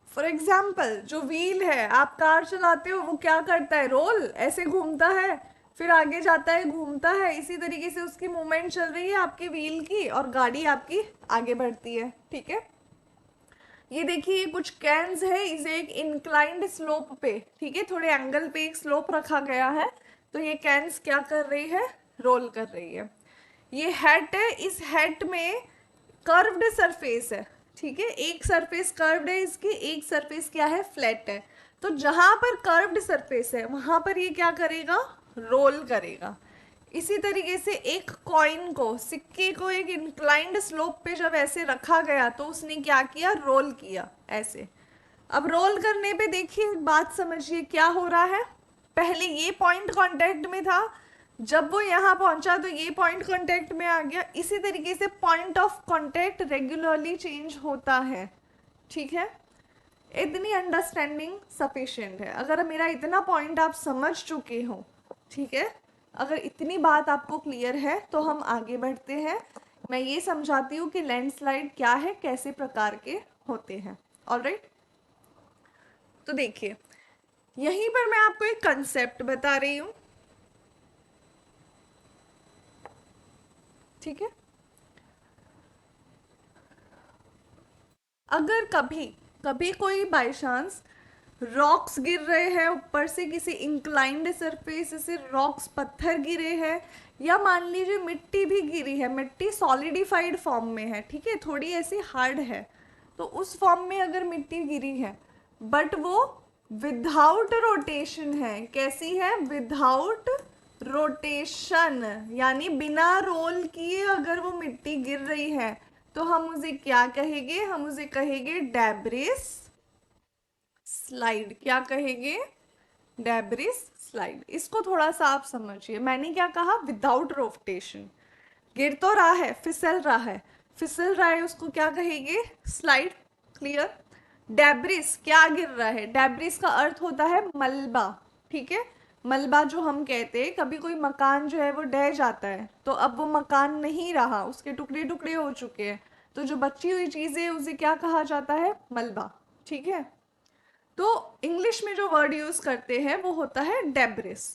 फॉर एग्जाम्पल जो व्हील है, आप कार चलाते हो, वो क्या करता है, रोल ऐसे घूमता है, फिर आगे जाता है, घूमता है, इसी तरीके से उसकी मूवमेंट चल रही है आपके व्हील की और गाड़ी आपकी आगे बढ़ती है। ठीक है, ये देखिए कुछ कैन्स है, इसे एक इंक्लाइंड स्लोप पे, ठीक है, थोड़े एंगल पे एक स्लोप रखा गया है, तो ये कैन्स क्या कर रही है, रोल कर रही है। ये हेड है, इस हेड में कर्व्ड सरफेस है, ठीक है, एक सरफेस कर्व्ड है इसकी, एक सरफेस क्या है, फ्लैट है। तो जहां पर कर्व्ड सरफेस है वहां पर ये क्या करेगा, रोल करेगा। इसी तरीके से एक कॉइन को, सिक्के को एक इंक्लाइंड स्लोप पे जब ऐसे रखा गया तो उसने क्या किया, रोल किया ऐसे। अब रोल करने पे देखिए एक बात समझिए क्या हो रहा है, पहले ये पॉइंट कांटेक्ट में था, जब वो यहाँ पहुंचा तो ये पॉइंट कांटेक्ट में आ गया, इसी तरीके से point of contact regularly change होता है। ठीक है, इतनी अंडरस्टैंडिंग सफिशिएंट है, अगर मेरा इतना पॉइंट आप समझ चुके हो, ठीक है, अगर इतनी बात आपको क्लियर है तो हम आगे बढ़ते हैं। मैं ये समझाती हूँ कि लैंडस्लाइड क्या है, कैसे प्रकार के होते हैं। ऑलराइट, तो देखिए यहीं पर मैं आपको एक कंसेप्ट बता रही हूँ, ठीक है। अगर कभी कभी कोई बाई चांस रॉक्स गिर रहे हैं ऊपर से, किसी इंक्लाइंड सरफेस से रॉक्स, पत्थर गिरे हैं, या मान लीजिए मिट्टी भी गिरी है, मिट्टी सॉलिडिफाइड फॉर्म में है, ठीक है, थोड़ी ऐसी हार्ड है, तो उस फॉर्म में अगर मिट्टी गिरी है बट वो विदाउट रोटेशन है, कैसी है, विदाउट रोटेशन, यानी बिना रोल किए अगर वो मिट्टी गिर रही है तो हम उसे क्या कहेंगे, हम उसे कहेंगे डेब्रिस स्लाइड। क्या कहेंगे, डेब्रिस स्लाइड। इसको थोड़ा सा आप समझिए, मैंने क्या कहा, विदाउट रोटेशन, गिर तो रहा है, फिसल रहा है, फिसल रहा है, उसको क्या कहेंगे, स्लाइड। क्लियर। डेब्रिस, क्या गिर रहा है, डेब्रिस का अर्थ होता है मलबा, ठीक है, मलबा जो हम कहते हैं, कभी कोई मकान जो है वो ढह जाता है तो अब वो मकान नहीं रहा, उसके टुकड़े टुकड़े हो चुके हैं, तो जो बची हुई चीजें है उसे क्या कहा जाता है, मलबा। ठीक है, तो इंग्लिश में जो वर्ड यूज करते हैं वो होता है डेब्रिस,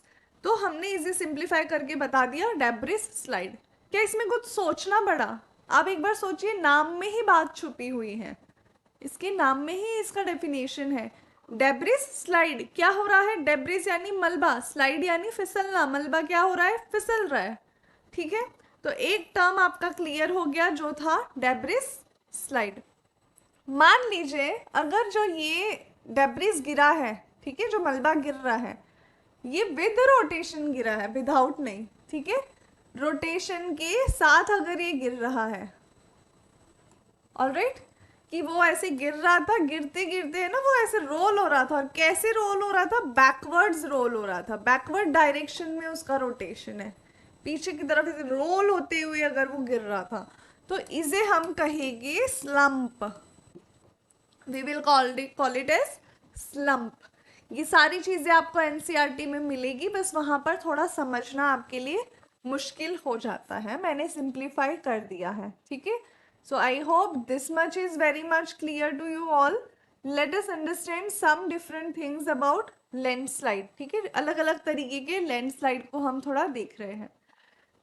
तो हमने इसे सिंप्लीफाई करके बता दिया डेब्रिस स्लाइड। क्या इसमें कुछ सोचना पड़ा, आप एक बार सोचिए, नाम में ही बात छुपी हुई है, इसके नाम में ही इसका डेफिनेशन है। डेब्रिस स्लाइड, क्या हो रहा है, डेब्रिस यानी मलबा, स्लाइड यानी फिसलना, मलबा क्या हो रहा है, फिसल रहा है। ठीक है, तो एक टर्म आपका क्लियर हो गया जो था डेब्रिस स्लाइड। मान लीजिए अगर जो ये डेब्रिस गिरा है, ठीक है, जो मलबा गिर रहा है, ये विद रोटेशन गिरा है, विदाउट नहीं, ठीक है, रोटेशन के साथ अगर ये गिर रहा है, ऑलराइट, कि वो ऐसे गिर रहा था, गिरते गिरते है ना वो ऐसे रोल हो रहा था, और कैसे रोल हो रहा था, बैकवर्ड्स रोल हो रहा था, बैकवर्ड डायरेक्शन में उसका रोटेशन है, पीछे की तरफ ऐसे रोल होते हुए अगर वो गिर रहा था, तो इसे हम कहेंगे slump, we will call it as slump. ये सारी चीजें आपको एनसीईआरटी में मिलेगी, बस वहां पर थोड़ा समझना आपके लिए मुश्किल हो जाता है, मैंने सिंप्लीफाई कर दिया है। ठीक है, so I hope this much is very much clear to you all. Let us understand some different things about landslide. ठीक है, अलग अलग तरीके के लैंडस्लाइड को हम थोड़ा देख रहे हैं।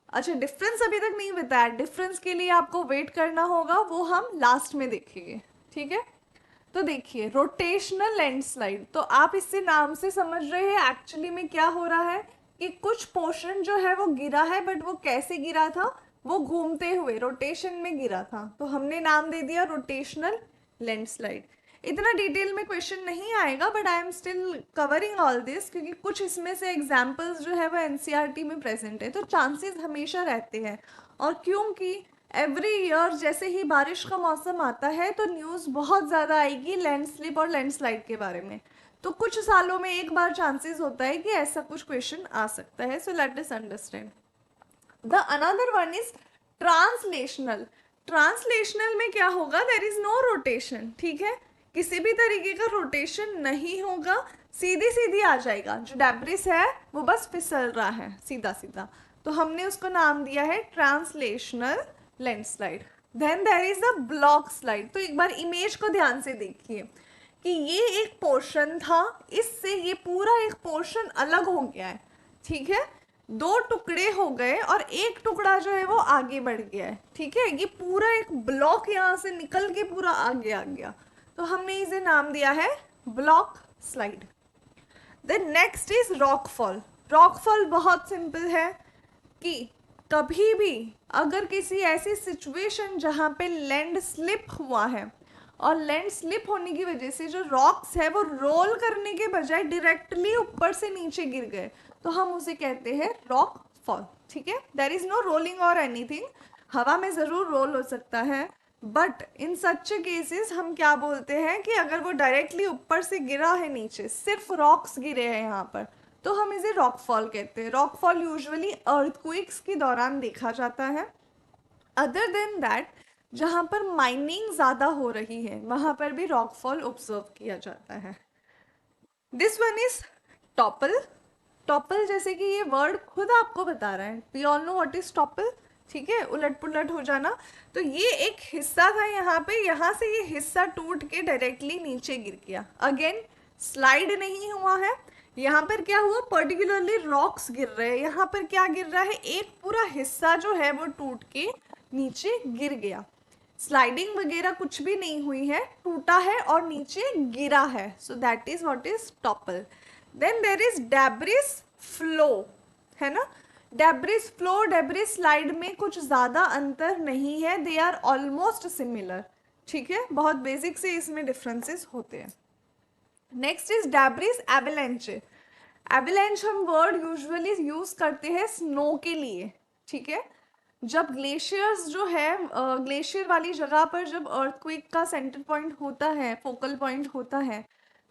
अच्छा, डिफरेंस अभी तक नहीं बताया, डिफरेंस के लिए आपको वेट करना होगा, वो हम लास्ट में देखेंगे। ठीक है, तो देखिए रोटेशनल लैंडस्लाइड, तो आप इससे नाम से समझ रहे हैं एक्चुअली में क्या हो रहा है, कि कुछ पोर्शन जो है वो गिरा है, बट वो कैसे गिरा था, वो घूमते हुए रोटेशन में गिरा था, तो हमने नाम दे दिया रोटेशनल लैंडस्लाइड। इतना डिटेल में क्वेश्चन नहीं आएगा, but I am still covering all this, क्योंकि कुछ इसमें से एग्जाम्पल्स जो है वो एनसीईआरटी में प्रेजेंट है, तो चांसेस हमेशा रहते हैं। और क्योंकि एवरी ईयर जैसे ही बारिश का मौसम आता है तो न्यूज़ बहुत ज़्यादा आएगी लैंडस्लिप और लैंडस्लाइड के बारे में, तो कुछ सालों में एक बार चांसेस होता है कि ऐसा कुछ क्वेश्चन आ सकता है। सो let us understand the another one is translational. Translational में क्या होगा, देर इज नो रोटेशन, ठीक है, किसी भी तरीके का रोटेशन नहीं होगा, सीधी सीधी आ जाएगा, जो डेब्रिस है वो बस फिसल रहा है सीधा सीधा, तो हमने उसको नाम दिया है translational landslide. Then there is the block slide. तो एक बार इमेज को ध्यान से देखिए कि ये एक पोर्शन था, इससे ये पूरा एक पोर्शन अलग हो गया है, ठीक है, दो टुकड़े हो गए और एक टुकड़ा जो है वो आगे बढ़ गया है, ठीक है, ये पूरा एक ब्लॉक यहाँ से निकल के पूरा आगे आ गया, तो हमने इसे नाम दिया है block slide. Then next is rockfall. Rockfall बहुत सिंपल है कि कभी भी अगर किसी ऐसी सिचुएशन जहाँ पे लैंड स्लिप हुआ है और लैंड स्लिप होने की वजह से जो रॉक्स है वो रोल करने के बजाय डायरेक्टली ऊपर से नीचे गिर गए, तो हम उसे कहते हैं रॉक फॉल, ठीक है। देयर इज नो रोलिंग और एनीथिंग, हवा में ज़रूर रोल हो सकता है, बट इन सच केसेस हम क्या बोलते हैं कि अगर वो डायरेक्टली ऊपर से गिरा है नीचे, सिर्फ रॉक्स गिरे हैं यहाँ पर, तो हम इसे रॉकफॉल कहते हैं। रॉकफॉल यूजुअली अर्थक्वेक्स के दौरान देखा जाता है। अदर देन दैट, जहाँ पर माइनिंग ज़्यादा हो रही है वहाँ पर भी रॉकफॉल ऑब्जर्व किया जाता है। This one is topple. Topple जैसे कि ये वर्ड खुद आपको बता रहा है, we all know what is topple, ठीक है, उलट पुलट हो जाना। तो ये एक हिस्सा था यहाँ पे, यहाँ से ये हिस्सा टूट के डायरेक्टली नीचे गिर गया। अगेन स्लाइड नहीं हुआ है, यहाँ पर क्या हुआ, पर्टिकुलरली रॉक्स गिर रहे हैं, यहाँ पर क्या गिर रहा है, एक पूरा हिस्सा जो है वो टूट के नीचे गिर गया। स्लाइडिंग वगैरह कुछ भी नहीं हुई है, टूटा है और नीचे गिरा है, so that is what is topple. Then there is debris flow, है ना। डेब्रिस फ्लो डेब्रिस स्लाइड में कुछ ज़्यादा अंतर नहीं है, दे आर ऑलमोस्ट सिमिलर, ठीक है, बहुत बेसिक से इसमें डिफरेंसेस होते हैं। Next is debris avalanche. Avalanche हम वर्ड यूजुअली यूज करते हैं स्नो के लिए, ठीक है। जब ग्लेशियर्स जो है, ग्लेशियर वाली जगह पर जब अर्थक्वेक का सेंटर पॉइंट होता है, फोकल पॉइंट होता है,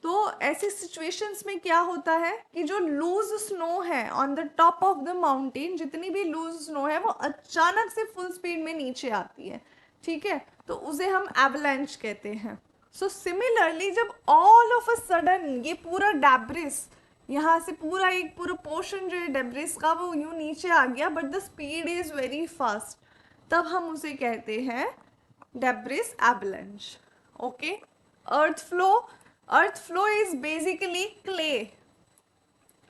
तो ऐसी सिचुएशंस में क्या होता है कि जो लूज स्नो है on the top of the mountain, जितनी भी लूज स्नो है वो अचानक से फुल स्पीड में नीचे आती है, ठीक है, तो उसे हम एवलांच कहते हैं। सो सिमिलरली जब ऑल ऑफ अ सडन ये पूरा डेब्रिस, यहाँ से पूरा एक पूरा पोर्शन जो है डेब्रिस का वो यूं नीचे आ गया, but the speed is very fast, तब हम उसे कहते हैं debris avalanche. Okay. Earth flow, earth flow is basically clay.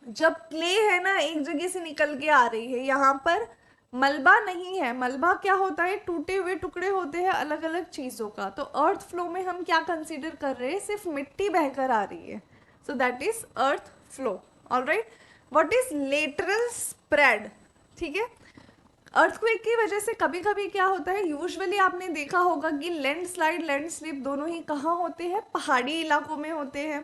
जब क्ले है ना एक जगह से निकल के आ रही है, यहाँ पर मलबा नहीं है, मलबा क्या होता है, टूटे हुए टुकड़े होते हैं अलग अलग चीज़ों का, तो अर्थ फ्लो में हम क्या कंसीडर कर रहे हैं, सिर्फ मिट्टी बहकर आ रही है, so that is earth flow. Alright, what is lateral spread, ठीक है। अर्थक्वेक की वजह से कभी कभी क्या होता है, यूजुअली आपने देखा होगा कि लैंडस्लाइड लैंड स्लिप दोनों ही कहाँ होते हैं, पहाड़ी इलाकों में होते हैं,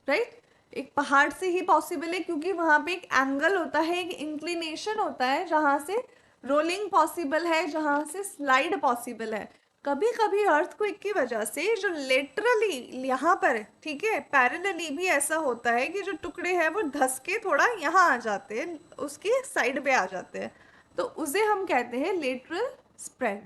राइट। एक पहाड़ से ही पॉसिबल है क्योंकि वहाँ पे एक एंगल होता है, एक इंक्लिनेशन होता है जहाँ से रोलिंग पॉसिबल है, जहाँ से स्लाइड पॉसिबल है। कभी कभी अर्थक्वेक की वजह से जो लेटरली यहाँ पर, ठीक है, पैरेलली भी ऐसा होता है कि जो टुकड़े हैं वो धस के थोड़ा यहाँ आ जाते हैं, उसकी साइड पे आ जाते हैं, तो उसे हम कहते हैं लेटरल स्प्रेड।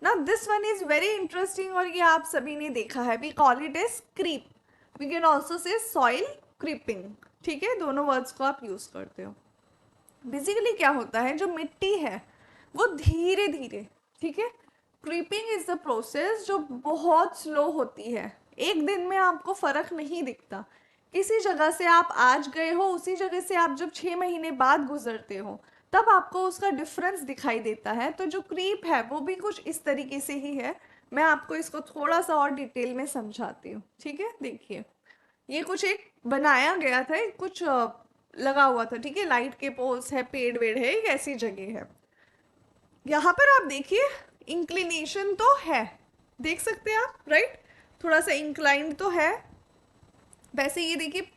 ना this one is very interesting और ये आप सभी ने देखा है, we call it as creep, we can also say soil creeping, ठीक है, दोनों वर्ड्स को आप यूज करते हो। बेसिकली क्या होता है, जो मिट्टी है वो धीरे धीरे, ठीक है, क्रीपिंग इज द प्रोसेस जो बहुत स्लो होती है, एक दिन में आपको फर्क नहीं दिखता, किसी जगह से आप आज गए हो उसी जगह से आप जब 6 महीने बाद गुजरते हो तब आपको उसका डिफरेंस दिखाई देता है। तो जो क्रीप है वो भी कुछ इस तरीके से ही है, मैं आपको इसको थोड़ा सा और डिटेल में समझाती हूँ, ठीक है। देखिए ये कुछ एक बनाया गया था, एक कुछ लगा हुआ था, ठीक है, लाइट के पोल्स है, पेड़ वेड़ है, एक ऐसी जगह है। यहाँ पर आप देखिए इंक्लिनेशन तो है, देख सकते हैं आप, राइट, थोड़ा सा इंक्लाइंड तो है। वैसे ये देखिए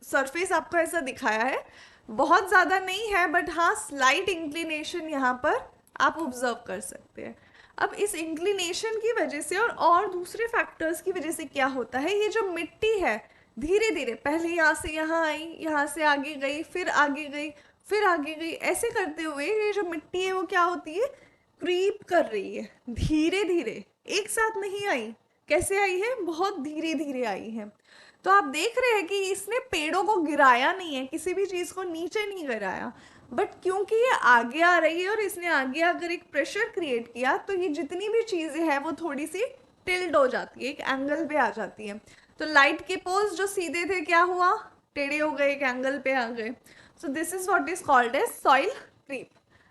सरफेस आपको ऐसा दिखाया है, बहुत ज़्यादा नहीं है, बट हाँ स्लाइट इंक्लिनेशन यहाँ पर आप ऑब्जर्व कर सकते हैं। अब इस इंक्लिनेशन की वजह से और दूसरे फैक्टर्स की वजह से क्या होता है, ये जो मिट्टी है धीरे धीरे पहले यहाँ से यहाँ आई, यहाँ से आगे गई, फिर आगे गई, फिर आगे गई, ऐसे करते हुए ये जो मिट्टी है वो क्या होती है, क्रीप कर रही है धीरे धीरे, एक साथ नहीं आई। कैसे आई है, बहुत धीरे धीरे आई है। तो आप देख रहे हैं कि इसने पेड़ों को गिराया नहीं है, किसी भी चीज को नीचे नहीं गिराया, बट क्योंकि ये आगे आ रही है और इसने आगे आकर एक प्रेशर क्रिएट किया, तो ये जितनी भी चीजें हैं वो थोड़ी सी टिल्ड हो जाती है, एक एंगल पे आ जाती है। तो लाइट के पोल्स जो सीधे थे क्या हुआ, टेढ़े हो गए, एक एंगल पे आ गए। So this is what is called as soil creep.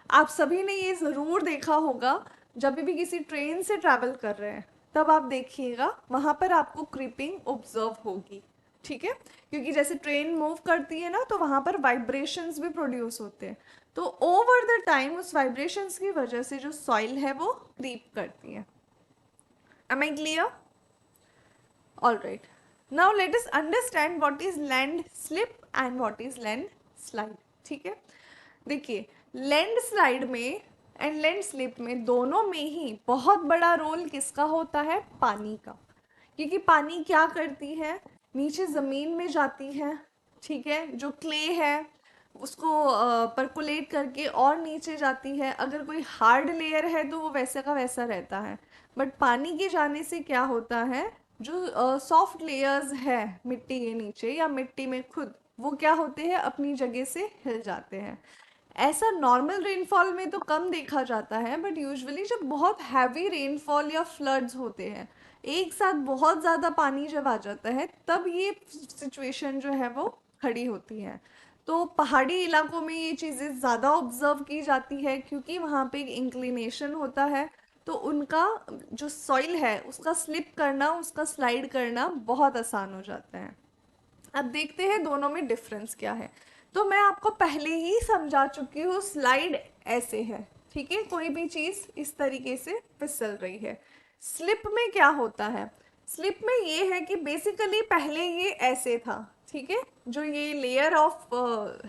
आप सभी ने ये ज़रूर देखा होगा, जब भी किसी ट्रेन से ट्रैवल कर रहे हैं तब आप देखिएगा वहाँ पर आपको क्रीपिंग ऑब्जर्व होगी, ठीक है, क्योंकि जैसे ट्रेन मूव करती है ना तो वहाँ पर वाइब्रेशंस भी प्रोड्यूस होते हैं, तो ओवर द टाइम उस वाइब्रेशंस की वजह से जो सॉइल है वो क्रीप करती है। Am I clear? All right, now let us understand what is land slip and what is land slide, ठीक है। देखिए, लैंड स्लाइड में एंड लैंड स्लिप में दोनों में ही बहुत बड़ा रोल किसका होता है, पानी का। क्योंकि पानी क्या करती है, नीचे ज़मीन में जाती है, ठीक है, जो क्ले है उसको परकुलेट करके और नीचे जाती है। अगर कोई हार्ड लेयर है तो वो वैसे का वैसा रहता है, बट पानी के जाने से क्या होता है, जो सॉफ्ट लेयर्स है मिट्टी के नीचे या मिट्टी में खुद, वो क्या होते हैं, अपनी जगह से हिल जाते हैं। ऐसा नॉर्मल रेनफॉल में तो कम देखा जाता है, बट यूजुअली जब बहुत हैवी रेनफॉल या फ्लड्स होते हैं, एक साथ बहुत ज़्यादा पानी जब आ जाता है, तब ये सिचुएशन जो है वो खड़ी होती है। तो पहाड़ी इलाकों में ये चीज़ें ज़्यादा ऑब्जर्व की जाती है, क्योंकि वहाँ पे एक इंक्लिनेशन होता है, तो उनका जो सॉइल है उसका स्लिप करना, उसका स्लाइड करना बहुत आसान हो जाता है। अब देखते हैं दोनों में डिफरेंस क्या है। तो मैं आपको पहले ही समझा चुकी हूँ, स्लाइड ऐसे है, ठीक है, कोई भी चीज़ इस तरीके से फिसल रही है। स्लिप में क्या होता है, स्लिप में ये है कि बेसिकली पहले ये ऐसे था, ठीक है, जो ये लेयर ऑफ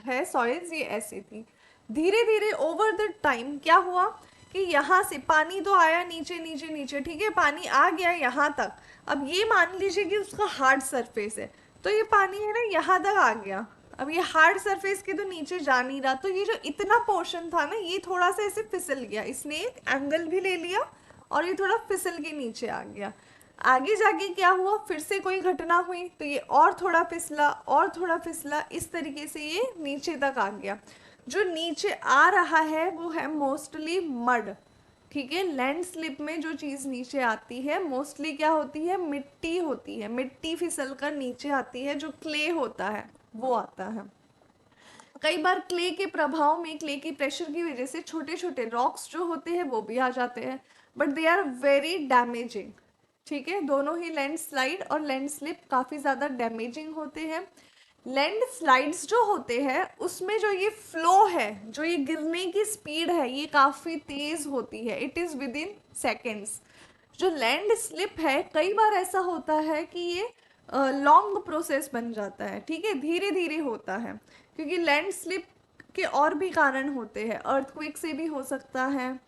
है सॉइल्स ये ऐसे थी। धीरे धीरे ओवर द टाइम क्या हुआ कि यहाँ से पानी तो आया नीचे नीचे नीचे, ठीक है, पानी आ गया यहाँ तक। अब ये मान लीजिए कि उसका हार्ड सरफेस है, तो ये पानी है ना यहाँ तक आ गया। अब ये हार्ड सरफेस के तो नीचे जा नहीं रहा, तो ये जो इतना पोर्शन था ना ये थोड़ा सा ऐसे फिसल गया, इसने एक एंगल भी ले लिया और ये थोड़ा फिसल के नीचे आ गया। आगे जाके क्या हुआ, फिर से कोई घटना हुई तो ये और थोड़ा फिसला और थोड़ा फिसला, इस तरीके से ये नीचे तक आ गया। जो नीचे आ रहा है वो है मोस्टली मड, ठीक है। लैंड स्लिप में जो चीज़ नीचे आती है मोस्टली क्या होती है, मिट्टी होती है, मिट्टी फिसल कर नीचे आती है, जो क्ले होता है वो आता है। कई बार क्ले के प्रभाव में, क्ले की प्रेशर की वजह से छोटे छोटे रॉक्स जो होते हैं वो भी आ जाते हैं, but they are very damaging, ठीक है। दोनों ही लैंड स्लाइड और लैंड स्लिप काफ़ी ज़्यादा डैमेजिंग होते हैं। लैंड स्लाइड्स जो होते हैं उसमें जो ये फ्लो है, जो ये गिरने की स्पीड है ये काफ़ी तेज़ होती है, it is with in seconds. जो लैंड स्लिप है कई बार ऐसा होता है कि ये लॉन्ग प्रोसेस बन जाता है, ठीक है, धीरे धीरे होता है, क्योंकि लैंड स्लिप के और भी कारण होते हैं, अर्थक्वेक से भी हो सकता है।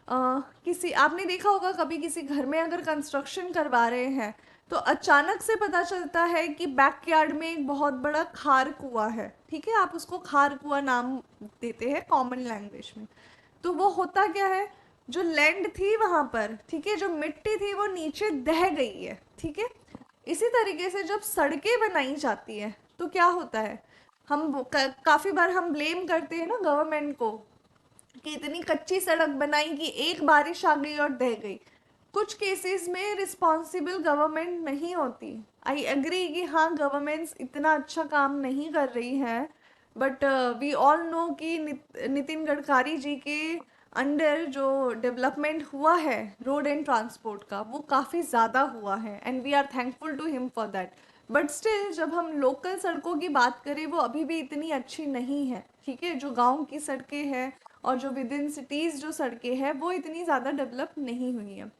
किसी आपने देखा होगा कभी किसी घर में अगर कंस्ट्रक्शन करवा रहे हैं तो अचानक से पता चलता है कि बैकयार्ड में एक बहुत बड़ा खार कुआं है, ठीक है, आप उसको खार कुआं नाम देते हैं कॉमन लैंग्वेज में। तो वो होता क्या है, जो लैंड थी वहां पर, ठीक है, जो मिट्टी थी वो नीचे दह गई है, ठीक है। इसी तरीके से जब सड़कें बनाई जाती है तो क्या होता है, काफी बार हम ब्लेम करते हैं ना गवर्नमेंट को कि इतनी कच्ची सड़क बनाई कि एक बारिश आ गई और दह गई। कुछ केसेस में रिस्पॉन्सिबल गवर्नमेंट नहीं होती, आई एग्री कि हाँ गवर्नमेंट्स इतना अच्छा काम नहीं कर रही है, बट वी ऑल नो कि नितिन गडकरी जी के अंडर जो डेवलपमेंट हुआ है रोड एंड ट्रांसपोर्ट का वो काफ़ी ज़्यादा हुआ है, and we are thankful to him for that. But still जब हम लोकल सड़कों की बात करें वो अभी भी इतनी अच्छी नहीं है, ठीक है, जो गांव की सड़कें हैं और जो विद इन सिटीज़ जो सड़कें हैं वो इतनी ज़्यादा डेवलप नहीं हुई हैं।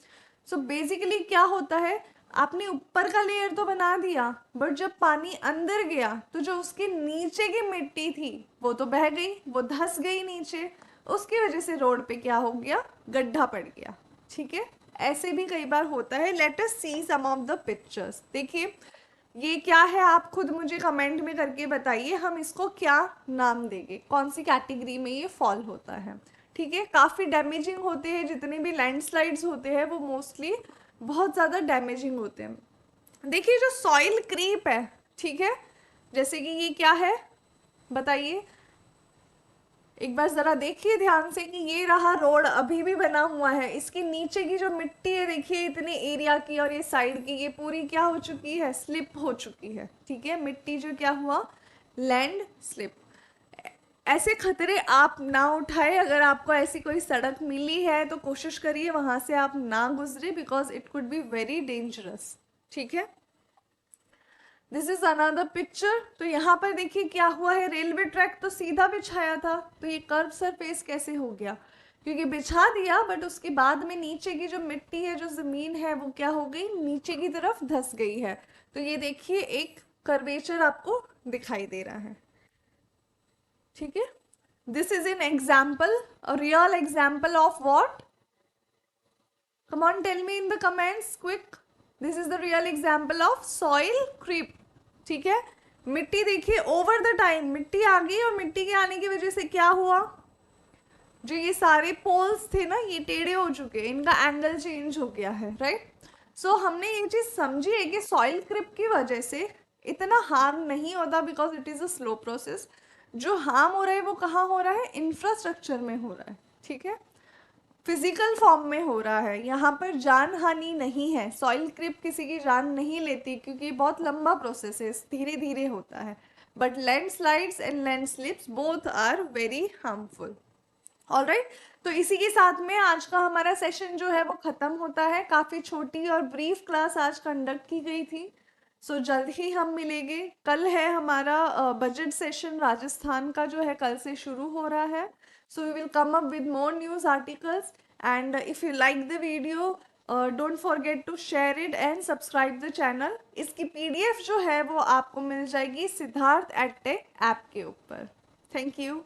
सो बेसिकली क्या होता है, आपने ऊपर का लेयर तो बना दिया, बट जब पानी अंदर गया तो जो उसके नीचे की मिट्टी थी वो तो बह गई, वो धंस गई नीचे, उसकी वजह से रोड पे क्या हो गया, गड्ढा पड़ गया, ठीक है। ऐसे भी कई बार होता है। Let us see some of the pictures. देखिए ये क्या है, आप खुद मुझे कमेंट में करके बताइए हम इसको क्या नाम देंगे, कौन सी कैटेगरी में ये फॉल होता है, ठीक है। काफ़ी डैमेजिंग होते हैं, जितने भी लैंडस्लाइड्स होते हैं वो मोस्टली बहुत ज़्यादा डैमेजिंग होते हैं। देखिए जो सॉइल क्रीप है, ठीक है, जैसे कि ये क्या है बताइए, एक बार जरा देखिए ध्यान से कि ये रहा रोड अभी भी बना हुआ है, इसके नीचे की जो मिट्टी है देखिए इतने एरिया की और ये साइड की, ये पूरी क्या हो चुकी है, स्लिप हो चुकी है। ठीक है, मिट्टी जो क्या हुआ, लैंड स्लिप। ऐसे खतरे आप ना उठाए, अगर आपको ऐसी कोई सड़क मिली है तो कोशिश करिए वहां से आप ना गुजरे, because it could be very dangerous. ठीक है, दिस इज अनदर पिक्चर। तो यहाँ पर देखिए क्या हुआ है, रेलवे ट्रैक तो सीधा बिछाया था, तो ये कर्व सरफेस कैसे हो गया, क्योंकि बिछा दिया बट उसके बाद में नीचे की जो मिट्टी है, जो जमीन है, वो क्या हो गई, नीचे की तरफ धस गई है। तो ये देखिए एक कर्वेचर आपको दिखाई दे रहा है। ठीक है, this is an example, a real example of what, come on tell me in the comments quick, this is the real example of soil creep। ठीक है, मिट्टी देखिए ओवर द टाइम मिट्टी आ गई, और मिट्टी के आने की वजह से क्या हुआ, जो ये सारे पोल्स थे ना ये टेढ़े हो चुके हैं, इनका एंगल चेंज हो गया है, राइट। सो हमने ये चीज समझी है कि सॉइल क्रिप की वजह से इतना हार्म नहीं होता, because it is a slow process. जो हार्म हो रहा है वो कहाँ हो रहा है, इंफ्रास्ट्रक्चर में हो रहा है। ठीक है, फिजिकल फॉर्म में हो रहा है, यहाँ पर जान हानि नहीं है, सॉइल क्रिप किसी की जान नहीं लेती, क्योंकि बहुत लंबा प्रोसेस है, धीरे धीरे होता है। But landslides and landslips both are very harmful. Alright, तो इसी के साथ में आज का हमारा सेशन जो है वो खत्म होता है। काफी छोटी और ब्रीफ क्लास आज कंडक्ट की गई थी। सो जल्द ही हम मिलेंगे। कल है हमारा बजट सेशन, राजस्थान का जो है कल से शुरू हो रहा है। So we will come up with more news articles, and if you like the video don't forget to share it and subscribe the channel. इसकी पीडीएफ जो है वो आपको मिल जाएगी सिद्धार्थ एडटेक ऐप के ऊपर। Thank you.